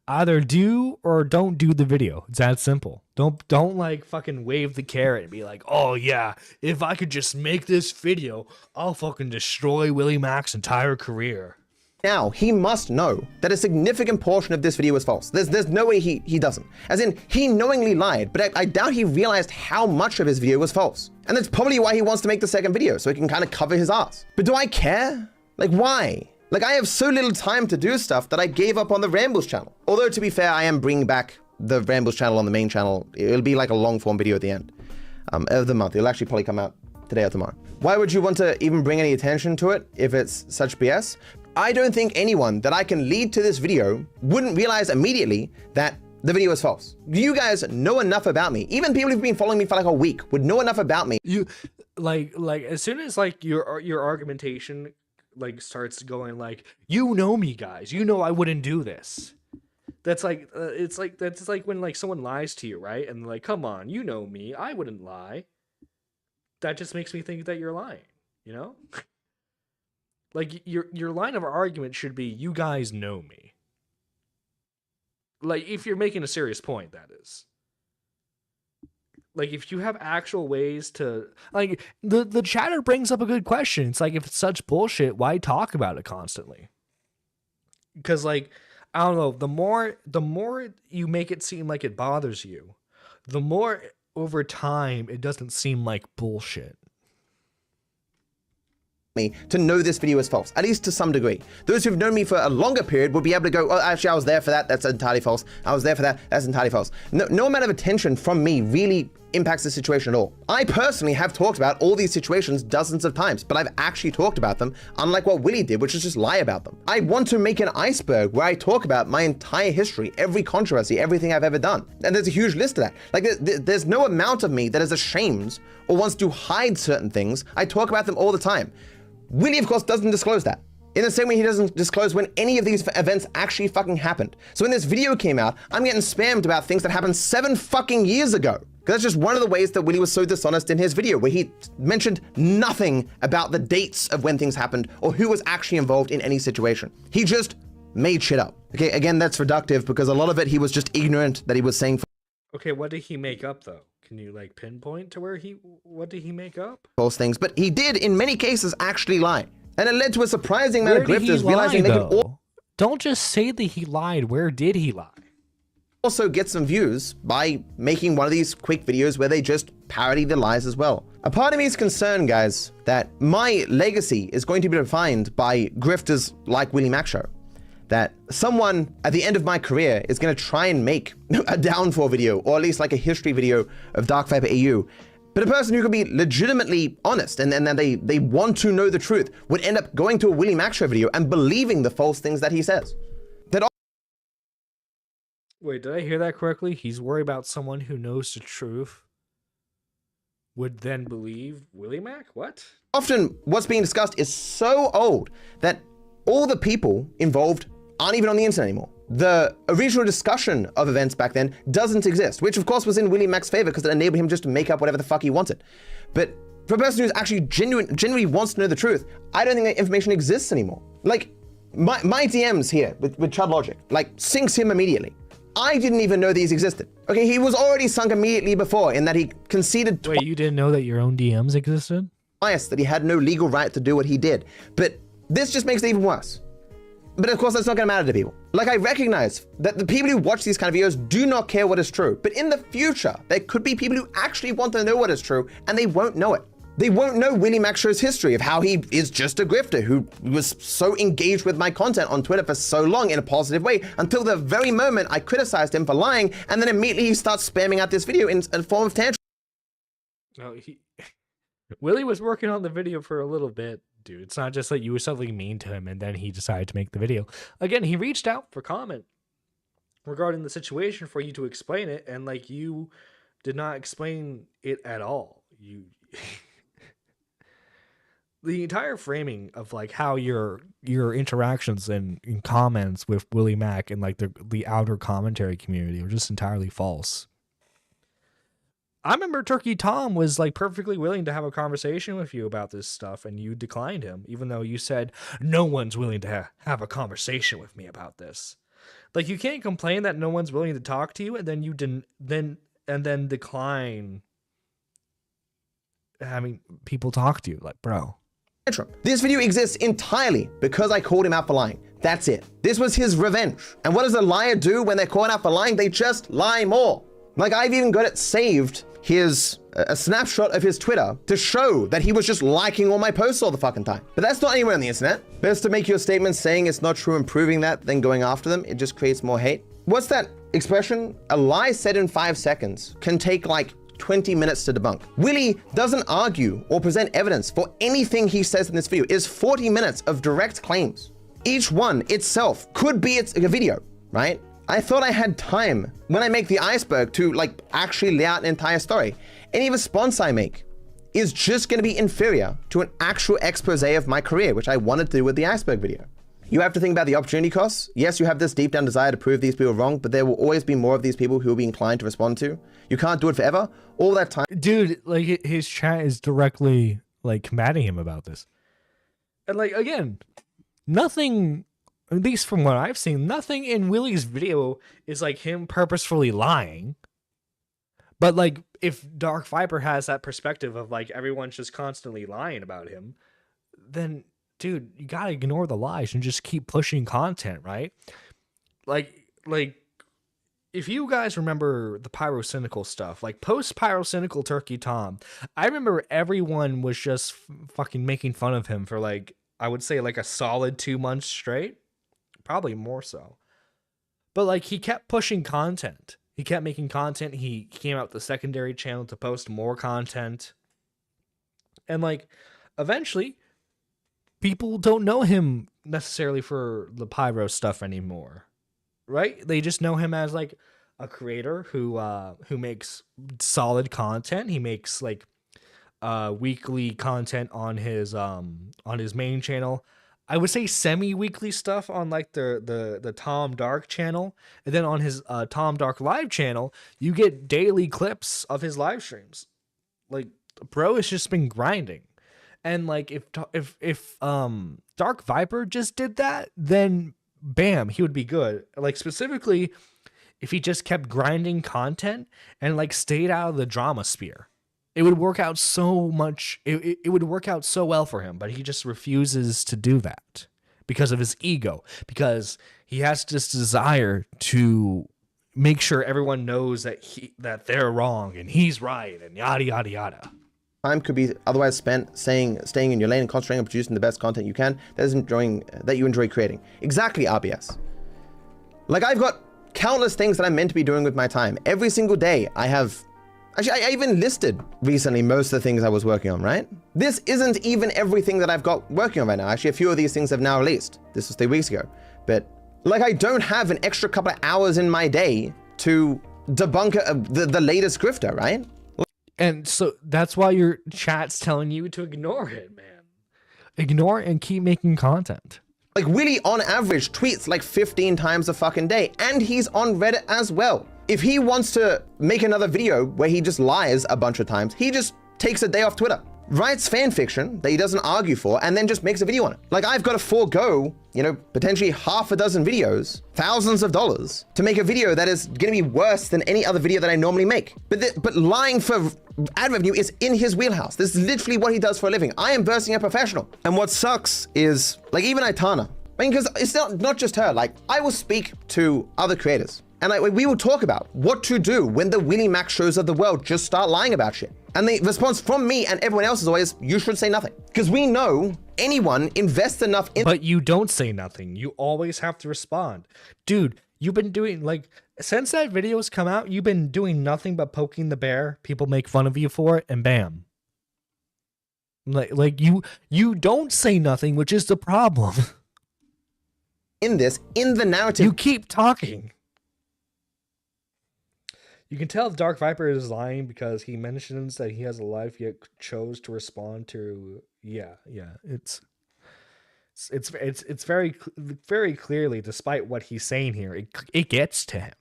Either do or don't do the video. It's that simple. Don't like fucking wave the carrot and be like, oh yeah, if I could just make this video, I'll fucking destroy Willymac's entire career. Now, he must know that a significant portion of this video is false. There's no way he doesn't. As in, he knowingly lied, but I doubt he realized how much of his video was false. And that's probably why he wants to make the second video, so he can kind of cover his ass. But do I care? Like, why? Like, I have so little time to do stuff that I gave up on the Rambles channel. Although, to be fair, I am bringing back the Rambles channel on the main channel. It'll be like a long form video at the end of the month. It'll actually probably come out today or tomorrow. Why would you want to even bring any attention to it if it's such BS? I don't think anyone that I can lead to this video wouldn't realize immediately that the video is false. You guys know enough about me. Even people who've been following me for like a week would know enough about me. You like as soon as like your argumentation like starts going like, you know me, guys, you know I wouldn't do this. That's like that's like when like someone lies to you, right? And like, come on, you know me, I wouldn't lie. That just makes me think that you're lying, you know? Like your line of argument should be, you guys know me. Like, if you're making a serious point, that is. Like, if you have actual ways to, like, the chatter brings up a good question. It's like, if it's such bullshit, why talk about it constantly? Because, like, I don't know, the more you make it seem like it bothers you, the more over time it doesn't seem like bullshit. Me to know this video is false, at least to some degree. Those who've known me for a longer period would be able to go, oh, actually I was there for that, that's entirely false. I was there for that, that's entirely false. No amount of attention from me really impacts the situation at all. I personally have talked about all these situations dozens of times, but I've actually talked about them, unlike what Willy did, which is just lie about them. I want to make an iceberg where I talk about my entire history, every controversy, everything I've ever done. And there's a huge list of that. Like, there's no amount of me that is ashamed or wants to hide certain things. I talk about them all the time. Willy, of course, doesn't disclose that. In the same way he doesn't disclose when any of these events actually fucking happened. So when this video came out, I'm getting spammed about things that happened 7 fucking years ago. Because that's just one of the ways that Willy was so dishonest in his video, where he mentioned nothing about the dates of when things happened or who was actually involved in any situation. He just made shit up. Okay, again, that's reductive because a lot of it he was just ignorant that he was saying. Okay, what did he make up though? Can you like pinpoint to where what did he make up? False things, but he did in many cases actually lie. And it led to a surprising amount of grifters realizing they could don't just say that he lied. Where did he lie? Also get some views by making one of these quick videos where they just parody the lies as well. A part of me is concerned, guys, that my legacy is going to be defined by grifters like Willymac Show. That someone at the end of my career is going to try and make a downfall video, or at least like a history video of DarkviperAU. But a person who could be legitimately honest and then they want to know the truth would end up going to a Willymac Show video and believing the false things that he says. Wait, did I hear that correctly? He's worried about someone who knows the truth. would then believe Willymac? What? Often what's being discussed is so old that all the people involved aren't even on the internet anymore. The original discussion of events back then doesn't exist, which of course was in Willymac's favor because it enabled him just to make up whatever the fuck he wanted. But for a person who's actually genuinely wants to know the truth, I don't think that information exists anymore. Like, my DMs here with Chud Logic, like, sinks him immediately. I didn't even know these existed. Okay, he was already sunk immediately before in that he conceded Wait, you didn't know that your own DMs existed? twice that he had no legal right to do what he did. But this just makes it even worse. But of course, that's not gonna matter to people. Like, I recognize that the people who watch these kind of videos do not care what is true. But in the future, there could be people who actually want to know what is true, and they won't know it. They won't know Willymac show's history of how he is just a grifter who was so engaged with my content on Twitter for so long in a positive way until the very moment I criticized him for lying, and then immediately he starts spamming out this video in a form of tantrum. No, Willy was working on the video for a little bit, dude. It's not just like you were suddenly mean to him and then he decided to make the video. Again, he reached out for comment regarding the situation for you to explain it, and like you did not explain it at all. The entire framing of like how your interactions and in comments with Willymac and like the outer commentary community were just entirely false. I remember Turkey Tom was like perfectly willing to have a conversation with you about this stuff, and you declined him, even though you said no one's willing to have a conversation with me about this. Like, you can't complain that no one's willing to talk to you, and then you didn't then decline having people talk to you. Like, bro. This video exists entirely because I called him out for lying. That's it. This was his revenge. And what does a liar do when they're caught out for lying? They just lie more. Like, I've even got it saved, a snapshot of his Twitter to show that he was just liking all my posts all the fucking time. But that's not anywhere on the internet. Best to make your statement saying it's not true and proving that than going after them. It just creates more hate. What's that expression? A lie said in 5 seconds can take like 20 minutes to debunk. Willy doesn't argue or present evidence for anything he says in this video. It is 40 minutes of direct claims. Each one itself could be a video, right? I thought I had time when I make the iceberg to like actually lay out an entire story. Any response I make is just going to be inferior to an actual expose of my career, which I wanted to do with the iceberg video. You have to think about the opportunity costs. Yes, you have this deep down desire to prove these people wrong, but there will always be more of these people who will be inclined to respond to. You can't do it forever. All that time. Dude, like, his chat is directly like combating him about this. And like, again, nothing, at least from what I've seen, nothing in Willy's video is like him purposefully lying. But like, if Dark Viper has that perspective of like everyone's just constantly lying about him, then dude, you gotta ignore the lies and just keep pushing content, right? Like if you guys remember the pyrocynical stuff, like post pyrocynical Turkey Tom, I remember everyone was just fucking making fun of him for like, I would say like a solid 2 months straight, probably more so. But like, he kept pushing content. He kept making content. He came out with the secondary channel to post more content. And like, eventually, people don't know him necessarily for the pyro stuff anymore, right? They just know him as like a creator who makes solid content. He makes like weekly content on his main channel. I would say semi-weekly stuff on like the Tom Dark channel, and then on his Tom Dark live channel, you get daily clips of his live streams. Like, bro has just been grinding. And like, if Dark Viper just did that, then bam, he would be good. Like, specifically, if he just kept grinding content and like stayed out of the drama sphere, it would work out so much. It would work out so well for him, but he just refuses to do that because of his ego, because he has this desire to make sure everyone knows that they're wrong and he's right and yada yada yada. Time could be otherwise spent staying in your lane and concentrating on producing the best content you can that you enjoy creating. Exactly, RBS. Like, I've got countless things that I'm meant to be doing with my time. Every single day I have. Actually, I even listed recently most of the things I was working on, right? This isn't even everything that I've got working on right now. Actually, a few of these things have now released. This was 3 weeks ago. But like, I don't have an extra couple of hours in my day to debunk the latest grifter, right? And so that's why your chat's telling you to ignore it, man. Ignore it and keep making content. Like Willy on average tweets like 15 times a fucking day, and he's on Reddit as well. If he wants to make another video where he just lies a bunch of times, he just takes a day off Twitter, writes fan fiction that he doesn't argue for, and then just makes a video on it. Like I've got to forego, you know, potentially half a dozen videos, thousands of dollars to make a video that is going to be worse than any other video that I normally make. But lying for ad revenue is in his wheelhouse. This is literally what he does for a living. I am versing a professional. And what sucks is, like, even Aitana, I mean, because it's not just her. Like, I will speak to other creators, and we will talk about what to do when the Willymac shows of the world just start lying about shit. And the response from me and everyone else is always, you should say nothing. Because we know anyone invests enough in— But you don't say nothing. You always have to respond. Dude, you've been doing, like, since that video's come out, you've been doing nothing but poking the bear. People make fun of you for it, and bam. Like you don't say nothing, which is the problem. In the narrative. You keep talking. You can tell Dark Viper is lying because he mentions that he has a life yet chose to respond to. Yeah. It's very clearly, despite what he's saying here, it gets to him.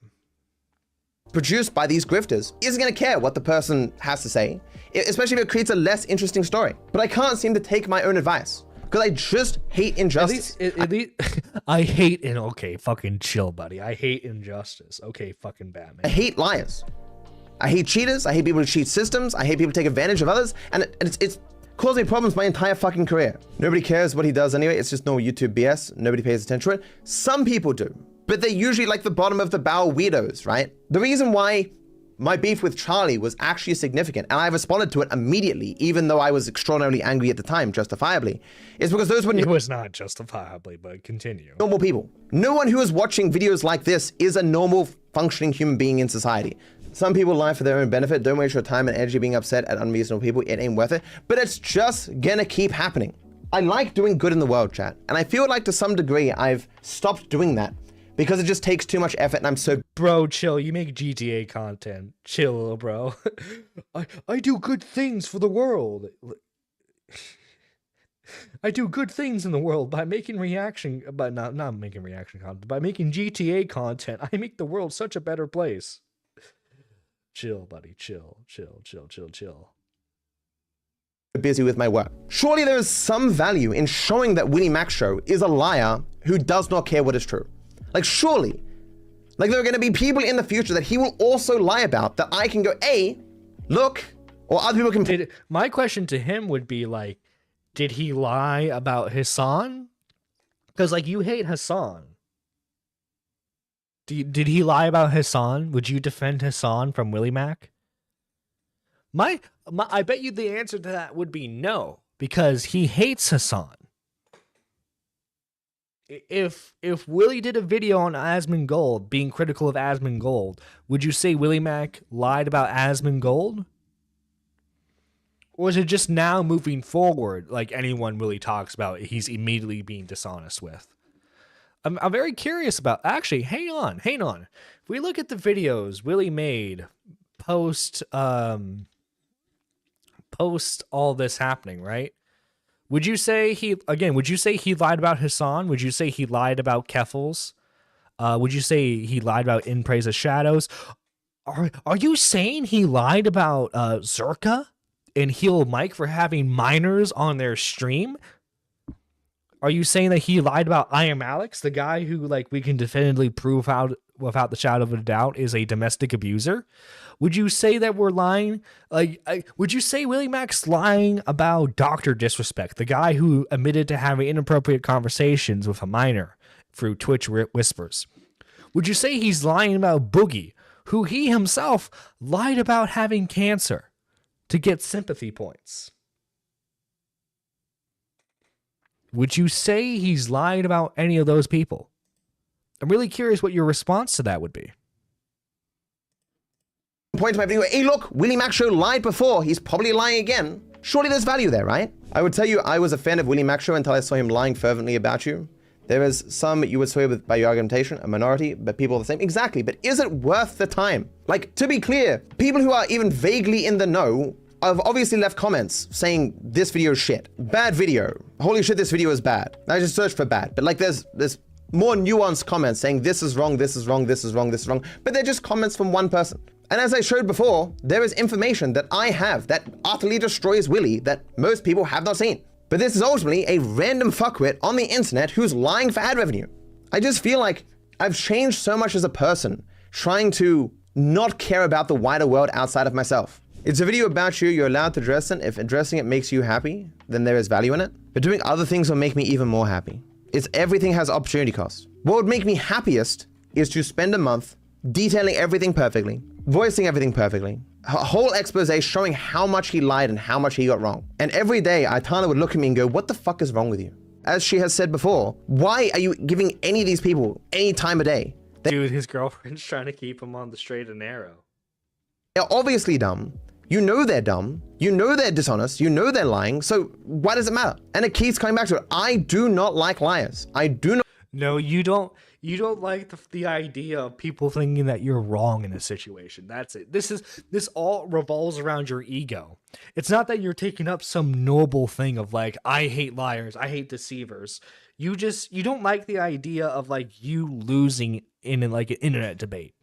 Produced by these grifters isn't going to care what the person has to say, especially if it creates a less interesting story. But I can't seem to take my own advice because I just hate injustice. At least, I hate okay, fucking chill, buddy. I hate injustice. Okay, fucking Batman. I hate liars. I hate cheaters. I hate people who cheat systems. I hate people who take advantage of others. And it's caused me problems my entire fucking career. Nobody cares what he does anyway. It's just normal YouTube BS. Nobody pays attention to it. Some people do, but they're usually like the bottom of the barrel weirdos, right? The reason why my beef with Charlie was actually significant, and I responded to it immediately, even though I was extraordinarily angry at the time, justifiably, is because those were— It was not justifiably, but continue. Normal people. No one who is watching videos like this is a normal, functioning human being in society. Some people lie for their own benefit. Don't waste your time and energy being upset at unreasonable people. It ain't worth it. But it's just gonna keep happening. I like doing good in the world, chat, and I feel like to some degree I've stopped doing that because it just takes too much effort, and I'm so— Bro, chill. You make GTA content. Chill, bro. I do good things for the world. I do good things in the world by making not making reaction content, by making GTA content. I make the world such a better place. Chill, buddy. Chill. Busy with my work. Surely there is some value in showing that Willymac show is a liar who does not care what is true. Like, surely, like, there are going to be people in the future that he will also lie about that I can go, hey, look, or other people can— My question to him would be, like, did he lie about Hassan? Because, like, you hate Hassan. Did he lie about Hassan? Would you defend Hassan from Willymac? I bet you the answer to that would be no, because he hates Hassan. If Willy did a video on Asmongold being critical of Asmongold, would you say Willymac lied about Asmongold? Or is it just now moving forward, like anyone Willy talks about, he's immediately being dishonest with? I'm very curious about— Actually, hang on. If we look at the videos Willy made post all this happening, right? Would you say he lied about Hassan? Would you say he lied about Keffels? Would you say he lied about In Praise of Shadows? Are you saying he lied about Zerka and Heel Mike for having minors on their stream? Are you saying that he lied about I Am Alex, the guy who, like, we can definitively prove out without the shadow of a doubt is a domestic abuser? Would you say that we're lying? Would you say Willymac's lying about Dr. Disrespect, the guy who admitted to having inappropriate conversations with a minor through Twitch whispers? Would you say he's lying about Boogie, who he himself lied about having cancer to get sympathy points? Would you say he's lied about any of those people? I'm really curious what your response to that would be. Point to my video, hey look, Willymac show lied before, he's probably lying again. Surely there's value there, right? I would tell you I was a fan of Willymac show until I saw him lying fervently about you. There is some you would sway with by your argumentation, a minority, but people are the same. Exactly, but is it worth the time? Like, to be clear, people who are even vaguely in the know have obviously left comments saying this video is shit. Bad video. Holy shit, this video is bad. I just searched for bad. But like there's more nuanced comments saying this is wrong, this is wrong, this is wrong, this is wrong. But they're just comments from one person. And as I showed before, there is information that I have that utterly destroys Willy that most people have not seen. But this is ultimately a random fuckwit on the internet who's lying for ad revenue. I just feel like I've changed so much as a person, trying to not care about the wider world outside of myself. It's a video about you, you're allowed to dress it. If addressing it makes you happy, then there is value in it. But doing other things will make me even more happy. It's everything has opportunity cost. What would make me happiest is to spend a month detailing everything perfectly, voicing everything perfectly, a whole expose showing how much he lied and how much he got wrong. And every day, Aitana would look at me and go, what the fuck is wrong with you? As she has said before, why are you giving any of these people any time of day? Dude, his girlfriend's trying to keep him on the straight and narrow. They're obviously dumb. You know they're dumb. You know they're dishonest. You know they're lying. So why does it matter? And it keeps coming back to it. I do not like liars. I do not. No, you don't. You don't like the idea of people thinking that you're wrong in a situation. That's it. This all revolves around your ego. It's not that you're taking up some noble thing of like, I hate liars, I hate deceivers. You don't like the idea of like you losing in like an internet debate.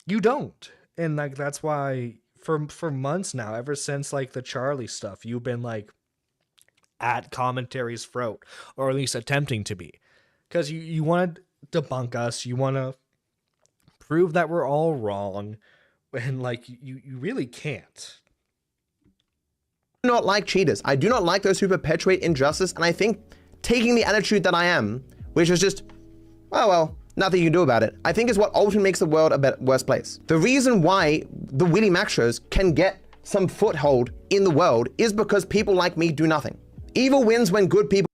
You don't. And like that's why for months now, ever since like the Charlie stuff, you've been like at commentary's throat, or at least attempting to be. Because you want to debunk us, you want to prove that we're all wrong, and like you really can't. I do not like cheaters. I do not like those who perpetuate injustice, and I think taking the attitude that I am, which is just, well, nothing you can do about it, I think is what ultimately makes the world a worse place. The reason why the Willymac shows can get some foothold in the world is because people like me do nothing. Evil wins when good people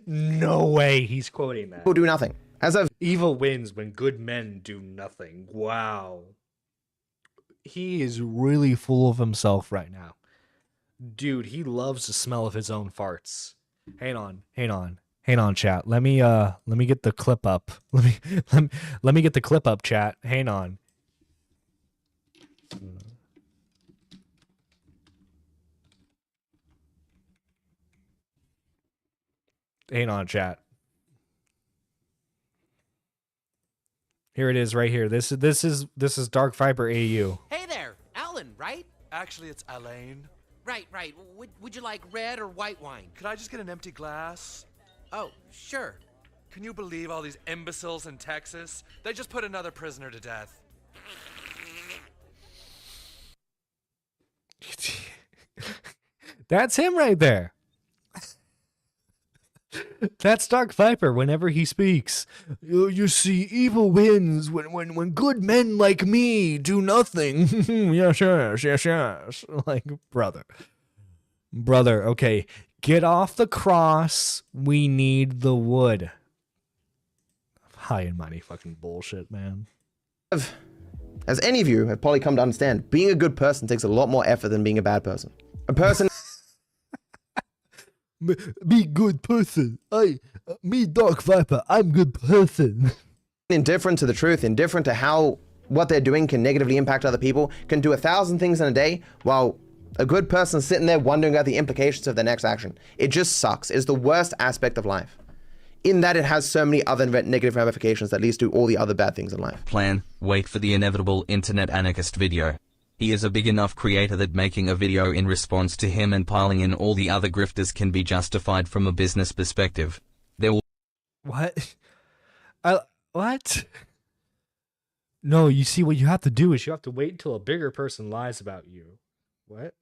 No way he's quoting that. do nothing. Evil wins when good men do nothing. Wow. He is really full of himself right now. Dude, he loves the smell of his own farts. Hang on, chat. Let me get the clip up. Let me get the clip up, chat. Hang on. Hang on, chat. Here it is, right here. This is DarkviperAU. Hey there, Alan, right? Actually, it's Elaine. Right. Would you like red or white wine? Could I just get an empty glass? Oh, sure. Can you believe all these imbeciles in Texas? They just put another prisoner to death. That's him right there. That's Dark Viper whenever he speaks. You see, evil wins when good men like me do nothing. yes. Like, brother, okay, get off the cross. We need the wood. High and mighty fucking bullshit, man. As any of you have probably come to understand, being a good person takes a lot more effort than being a bad person. A person... Be good person. Me Dark Viper, I'm good person. Indifferent to the truth, indifferent to how what they're doing can negatively impact other people, can do 1,000 things in a day, while a good person sitting there wondering about the implications of their next action. It just sucks. It's the worst aspect of life, in that it has so many other negative ramifications that leads to all the other bad things in life. Wait for the inevitable internet anarchist video. He is a big enough creator that making a video in response to him and piling in all the other grifters can be justified from a business perspective. There will... What? What? No, you see, what you have to do is you have to wait until a bigger person lies about you. What?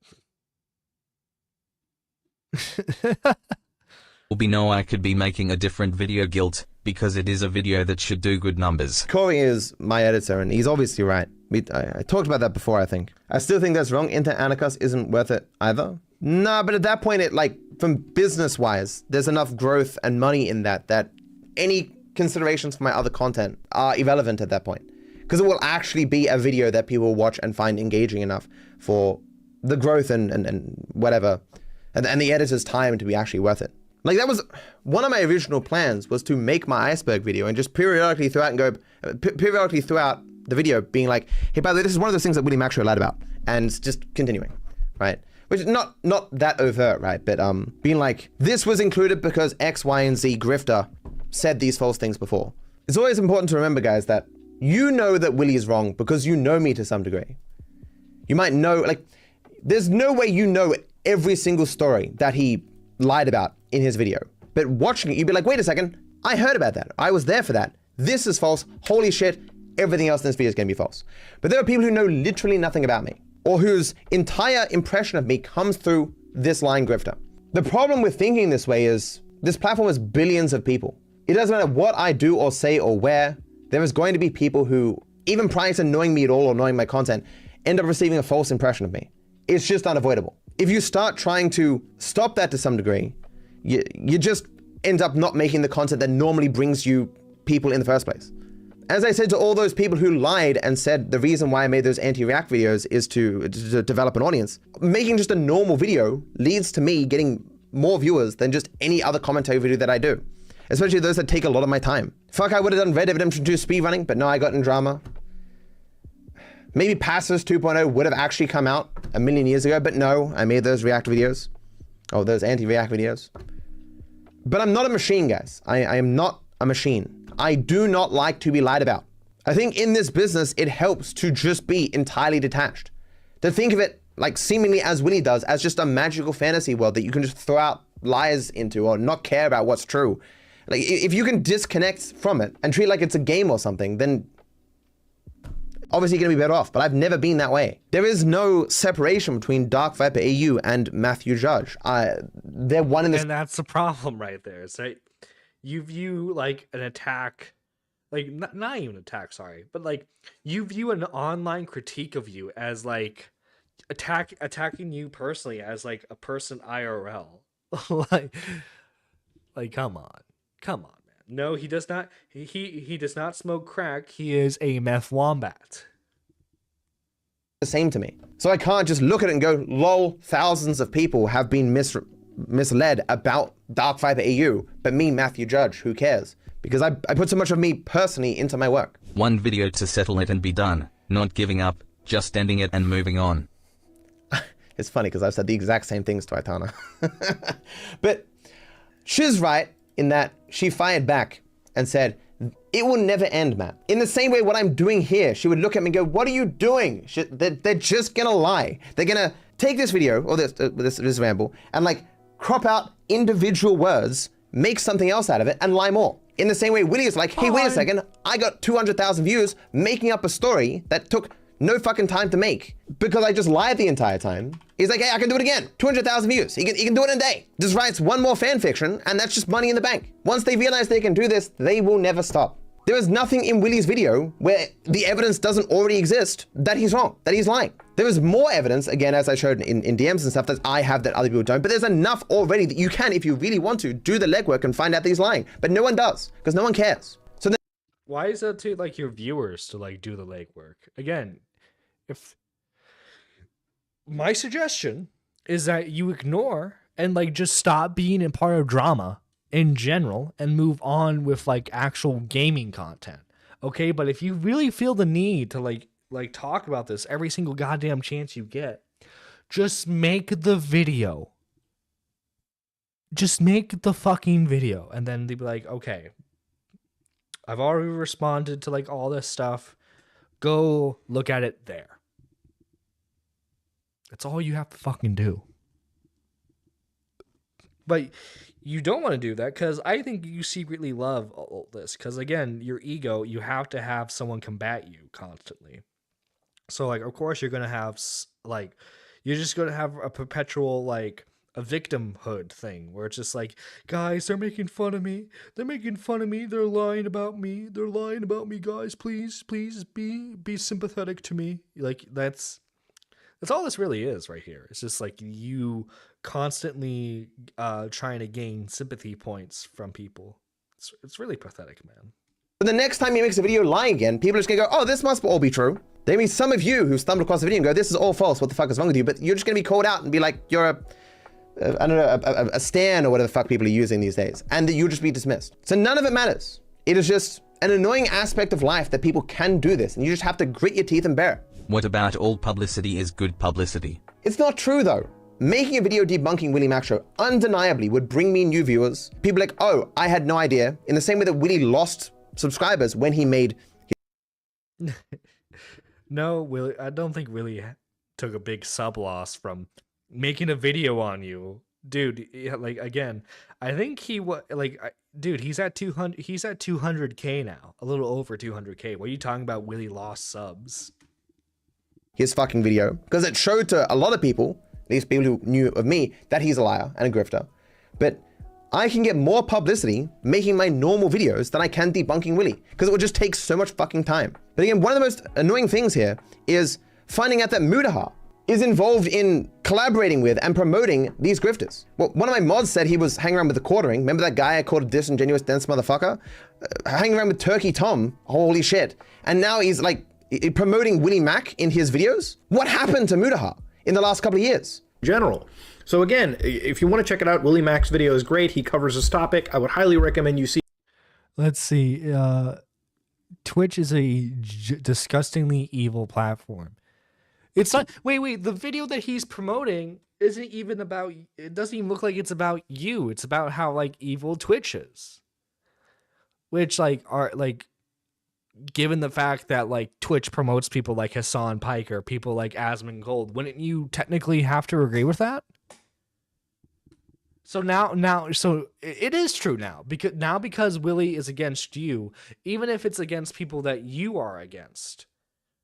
will be no I could be making a different video guilt, because it is a video that should do good numbers. Corey is my editor, and he's obviously right. I talked about that before, I think. I still think that's wrong. Internet anarchist isn't worth it either. Nah, but at that point, it like, from business-wise, there's enough growth and money in that any considerations for my other content are irrelevant at that point. Because it will actually be a video that people will watch and find engaging enough for the growth and whatever, and the editor's time to be actually worth it. Like that was one of my original plans, was to make my iceberg video and just periodically throughout the video being like, hey, by the way, this is one of those things that Willymac lied about, and just continuing, right? Which is not that overt, right? But being like, this was included because X, Y, and Z grifter said these false things before. It's always important to remember, guys, that you know that Willy is wrong because you know me to some degree. You might know, like, there's no way you know every single story that he lied about in his video. But watching it, you'd be like, wait a second, I heard about that. I was there for that. This is false. Holy shit, everything else in this video is going to be false. But there are people who know literally nothing about me, or whose entire impression of me comes through this lying grifter. The problem with thinking this way is this platform has billions of people. It doesn't matter what I do or say or where, there is going to be people who, even prior to knowing me at all or knowing my content, end up receiving a false impression of me. It's just unavoidable. If you start trying to stop that to some degree, you just end up not making the content that normally brings you people in the first place. As I said to all those people who lied and said the reason why I made those anti-react videos is to develop an audience, making just a normal video leads to me getting more viewers than just any other commentary video that I do. Especially those that take a lot of my time. Fuck, I would have done Red Dead Redemption 2 speedrunning, but no, I got in drama. Maybe Pacifist 2.0 would have actually come out a million years ago, but no, I made those react videos. Oh, those anti-react videos. But I'm not a machine, guys. I am not a machine. I do not like to be lied about. I think in this business, it helps to just be entirely detached. To think of it like seemingly as Willy does, as just a magical fantasy world that you can just throw out lies into or not care about what's true. Like if you can disconnect from it and treat it like it's a game or something, then obviously you're gonna be better off, but I've never been that way. There is no separation between DarkviperAU and Matthew Judge. They're one in the... And that's the problem right there. It's like, you view like an attack, like not even attack, sorry, but like you view an online critique of you as like attacking you personally as like a person IRL. like come on, man. No, he does not. He does not smoke crack. He is a meth wombat. The same to me. So I can't just look at it and go, lol, thousands of people have been misled about DarkviperAU, but me, Matthew Judge, who cares? Because I put so much of me personally into my work. One video to settle it and be done, not giving up, just ending it and moving on. It's funny because I've said the exact same things to Aitana. But she's right in that she fired back and said, it will never end, Matt. In the same way what I'm doing here, she would look at me and go, what are you doing? They're just gonna lie. They're gonna take this video, or this ramble, and like crop out individual words, make something else out of it, and lie more. In the same way, Willy is like, hey, wait a second, I got 200,000 views making up a story that took no fucking time to make because I just lied the entire time. He's like, hey, I can do it again. 200,000 views. He can do it in a day. Just writes one more fan fiction and that's just money in the bank. Once they realize they can do this, they will never stop. There is nothing in Willy's video where the evidence doesn't already exist that he's wrong, that he's lying. There is more evidence, again, as I showed in DMs and stuff, that I have that other people don't, but there's enough already that you can, if you really want to, do the legwork and find out that he's lying. But no one does, because no one cares. So then, why is that to like your viewers to like do the legwork? Again, if my suggestion is that you ignore and like just stop being a part of drama in general and move on with like actual gaming content. Okay, but if you really feel the need to like talk about this every single goddamn chance you get, just make the video. Just make the fucking video, and then they'd be like, okay, I've already responded to like all this stuff. Go look at it there. That's all you have to fucking do. But you don't want to do that because I think you secretly love all this. Because again, your ego, you have to have someone combat you constantly. So like, of course, you're gonna have like, you're just gonna have a perpetual like a victimhood thing where it's just like, guys, they're making fun of me. They're making fun of me. They're lying about me. They're lying about me, guys. Please be sympathetic to me. Like that's all this really is right here. It's just like you constantly trying to gain sympathy points from people. It's really pathetic, man. But the next time he makes a video lying again, people are just gonna go, oh, this must all be true. There may be some of you who stumbled across the video and go, this is all false. What the fuck is wrong with you? But you're just gonna be called out and be like, you're a I don't know, a stan or whatever the fuck people are using these days, and that you'll just be dismissed. So none of it matters. It is just an annoying aspect of life that people can do this, and you just have to grit your teeth and bear it. What about all publicity is good publicity? It's not true though. Making a video debunking Willymac show undeniably would bring me new viewers. People like, oh, I had no idea. In the same way that Willy lost subscribers when he made No, Willy, I don't think Willy took a big sub loss from making a video on you. Dude, like, again, I think he was like, dude, he's at 200K now, a little over 200K. What are you talking about? Willy lost subs. his fucking video, because it showed to a lot of people, at least people who knew of me, that he's a liar and a grifter. But I can get more publicity making my normal videos than I can debunking Willy, because it would just take so much fucking time. But again, one of the most annoying things here is finding out that Mutaha is involved in collaborating with and promoting these grifters. Well, one of my mods said he was hanging around with the quartering. Remember that guy I called a disingenuous, dense motherfucker? Hanging around with Turkey Tom, holy shit. And now he's like promoting Willymac in his videos? What happened to Mutaha in the last couple of years? General. So again, if you want to check it out, Willymac's video is great. He covers this topic. I would highly recommend you see. Let's see. Twitch is a disgustingly evil platform. It's not. Wait. The video that he's promoting isn't even about. It doesn't even look like it's about you. It's about how like evil Twitch is. Which like are like, given the fact that like Twitch promotes people like Hassan Piker, people like Asmon Gold, wouldn't you technically have to agree with that? So so it is true now because Willy is against you, even if it's against people that you are against,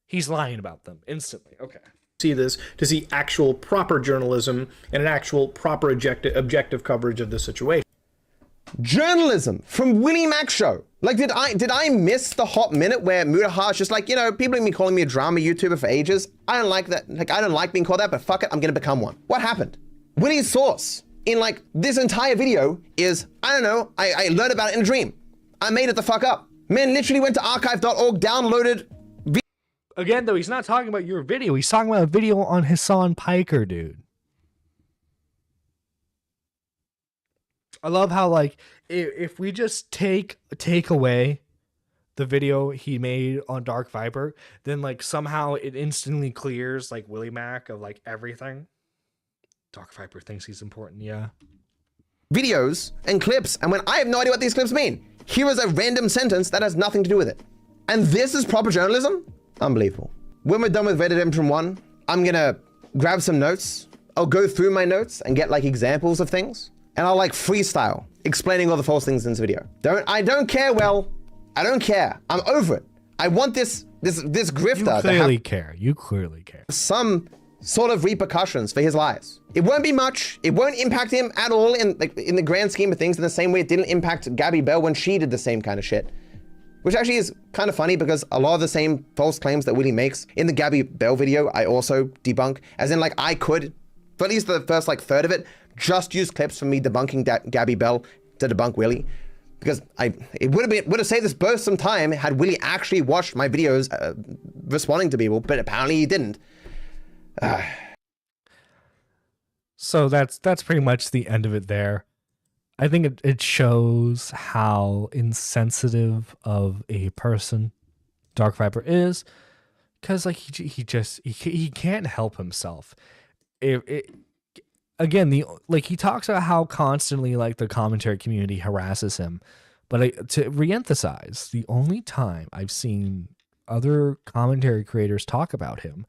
he's lying about them instantly. Okay. See this to see actual proper journalism and an actual proper objective coverage of the situation. Journalism from Willymac show. Like, did I miss the hot minute where Mutaha's just like, you know, people have been calling me a drama YouTuber for ages. I don't like that. Like, I don't like being called that, but fuck it, I'm gonna become one. What happened? Willy's source in like this entire video is, I don't know, I learned about it in a dream. I made it the fuck up. Man literally went to archive.org, downloaded. Again, though, he's not talking about your video. He's talking about a video on Hassan Piker, dude. I love how, like, if we just take away the video he made on Dark Viper, then, like, somehow it instantly clears, like, Willymac of, like, everything. Dark Viper thinks he's important, yeah. Videos and clips, and when I have no idea what these clips mean, here is a random sentence that has nothing to do with it. And this is proper journalism? Unbelievable. When we're done with Red Dead Redemption 1, I'm gonna grab some notes. I'll go through my notes and get, like, examples of things. And I'll like freestyle explaining all the false things in this video. I don't care, Will. I don't care. I'm over it. I want this grifter You clearly care. You clearly care. Some sort of repercussions for his lies. It won't be much. It won't impact him at all in the grand scheme of things, in the same way it didn't impact Gabby Bell when she did the same kind of shit. Which actually is kind of funny because a lot of the same false claims that Willy makes in the Gabby Bell video, I also debunk. As in, like, I could, for at least the first like third of it, just use clips from me debunking Gabby Bell to debunk Willy, because it would have saved us both some time had Willy actually watched my videos responding to people, but apparently he didn't. So that's pretty much the end of it there. I think it shows how insensitive of a person Dark Viper is, because like he can't help himself. Again, he talks about how constantly like the commentary community harasses him, but to reemphasize, the only time I've seen other commentary creators talk about him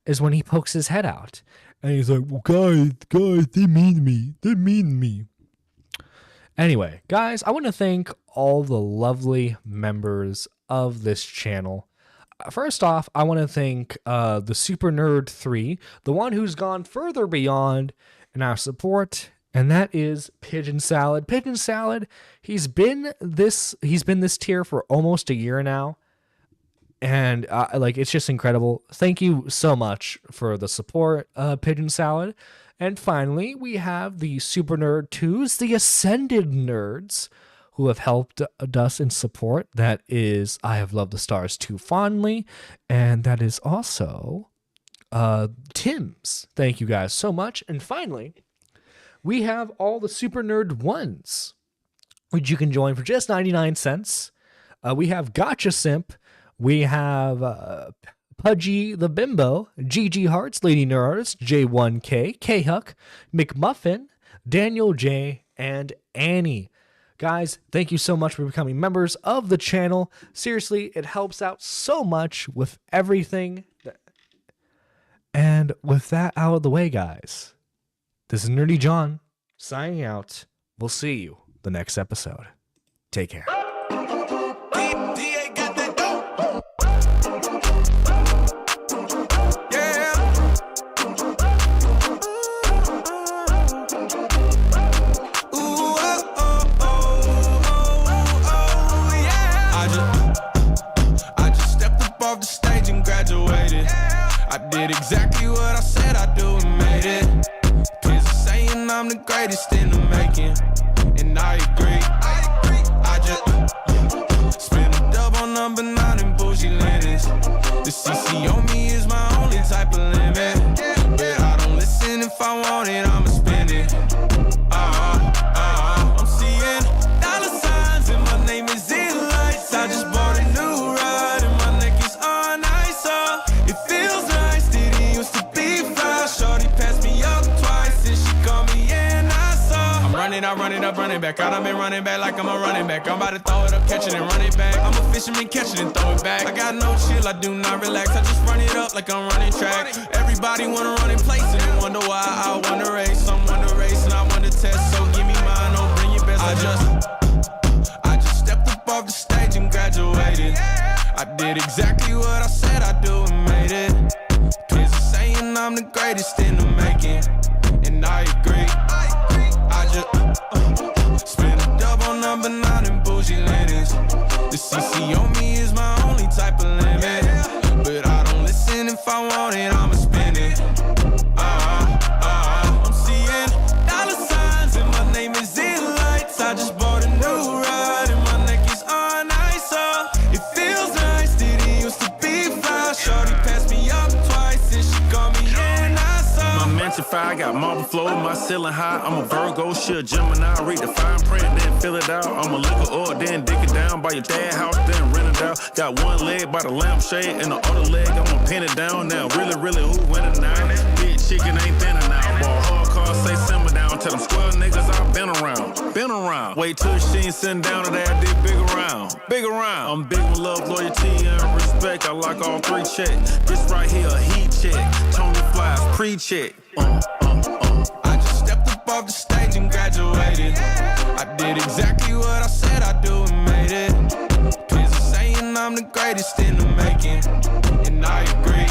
is when he pokes his head out and he's like, well, guys, they mean me. Anyway, guys, I want to thank all the lovely members of this channel. First off, I want to thank the Super Nerd 3, the one who's gone further beyond in our support, and that is Pigeon Salad. Pigeon Salad, he's been this tier for almost a year now, and like, it's just incredible. Thank you so much for the support, Pigeon Salad. And finally, we have the Super Nerd 2s, the Ascended Nerds, who have helped us in support. That is I Have Loved the Stars Too Fondly, and that is also Tim's. Thank you guys so much. And finally, we have all the Super Nerd ones, which you can join for just 99 cents. We have Gotcha Simp. We have Pudgy the Bimbo, GG Hearts, Lady Nerd, J1K, K-Huck, McMuffin, Daniel J, and Annie. Guys, thank you so much for becoming members of the channel. Seriously, it helps out so much with everything. And with that out of the way, guys, this is Nerdy John signing out. We'll see you the next episode. Take care. I did exactly what I said I'd do and made it. Kids are saying I'm the greatest in the making, and I agree. I just spent a dub on number 9 and bougie linens. The CC on me is my only type of limit, but I don't listen. If I want it, I'ma spend it. I'm seeing dollar signs and my name is in lights. I just bought a new ride and my neck is on ice. It feels nice, didn't used to be fly. Shorty passed me up twice and she called me and I saw. I'm running out, running up, running back out. I've been running back like I'm a running back. I'm about to throw it up, catch it and run it back. I'm a fisherman, catch it and throw it back. I got no chill, I do not relax. I just run it up like I'm running track. Everybody wanna run in place and they wonder why I won the race. I'm won the race and I won the test, so give me mine, don't bring your best. I just stepped up off the stage and graduated. I did exactly what I said I'd do and made it. Kids are saying I'm the greatest in the making, and I agree. I just spent a dub on number 9 and bougie linens. The CC on me is my only type of limit, but I don't listen. If I want it, I'ma spend it. I'm seeing dollar signs and my name is in lights. I just bought a new ride and my neck is on ice. It feels nice, didn't used to be fly. Shorty passed me up twice and she called me and I saw. My mansion fire, got marble floor, my ceiling high. I'm a Virgo, she a Gemini. Read the fine print, then fill it out. I'm a liquor or then dig it down by your dad's house, then rent it out. Got one leg by the lampshade and the other leg I'ma pin it down. Now really who winning now? Big chicken ain't thinning now. Ball hard car, say simmer down. Tell them square niggas I've been around. Wait till she ain't sitting down to that dick big around. I'm big with love, loyalty, and respect. I like all 3 checks. This right here a heat check. Tony Flies pre-check. I just stepped up off the stage and graduated. I did exactly what I said I'd do and made it. Kids are saying I'm the greatest in the making, and I agree.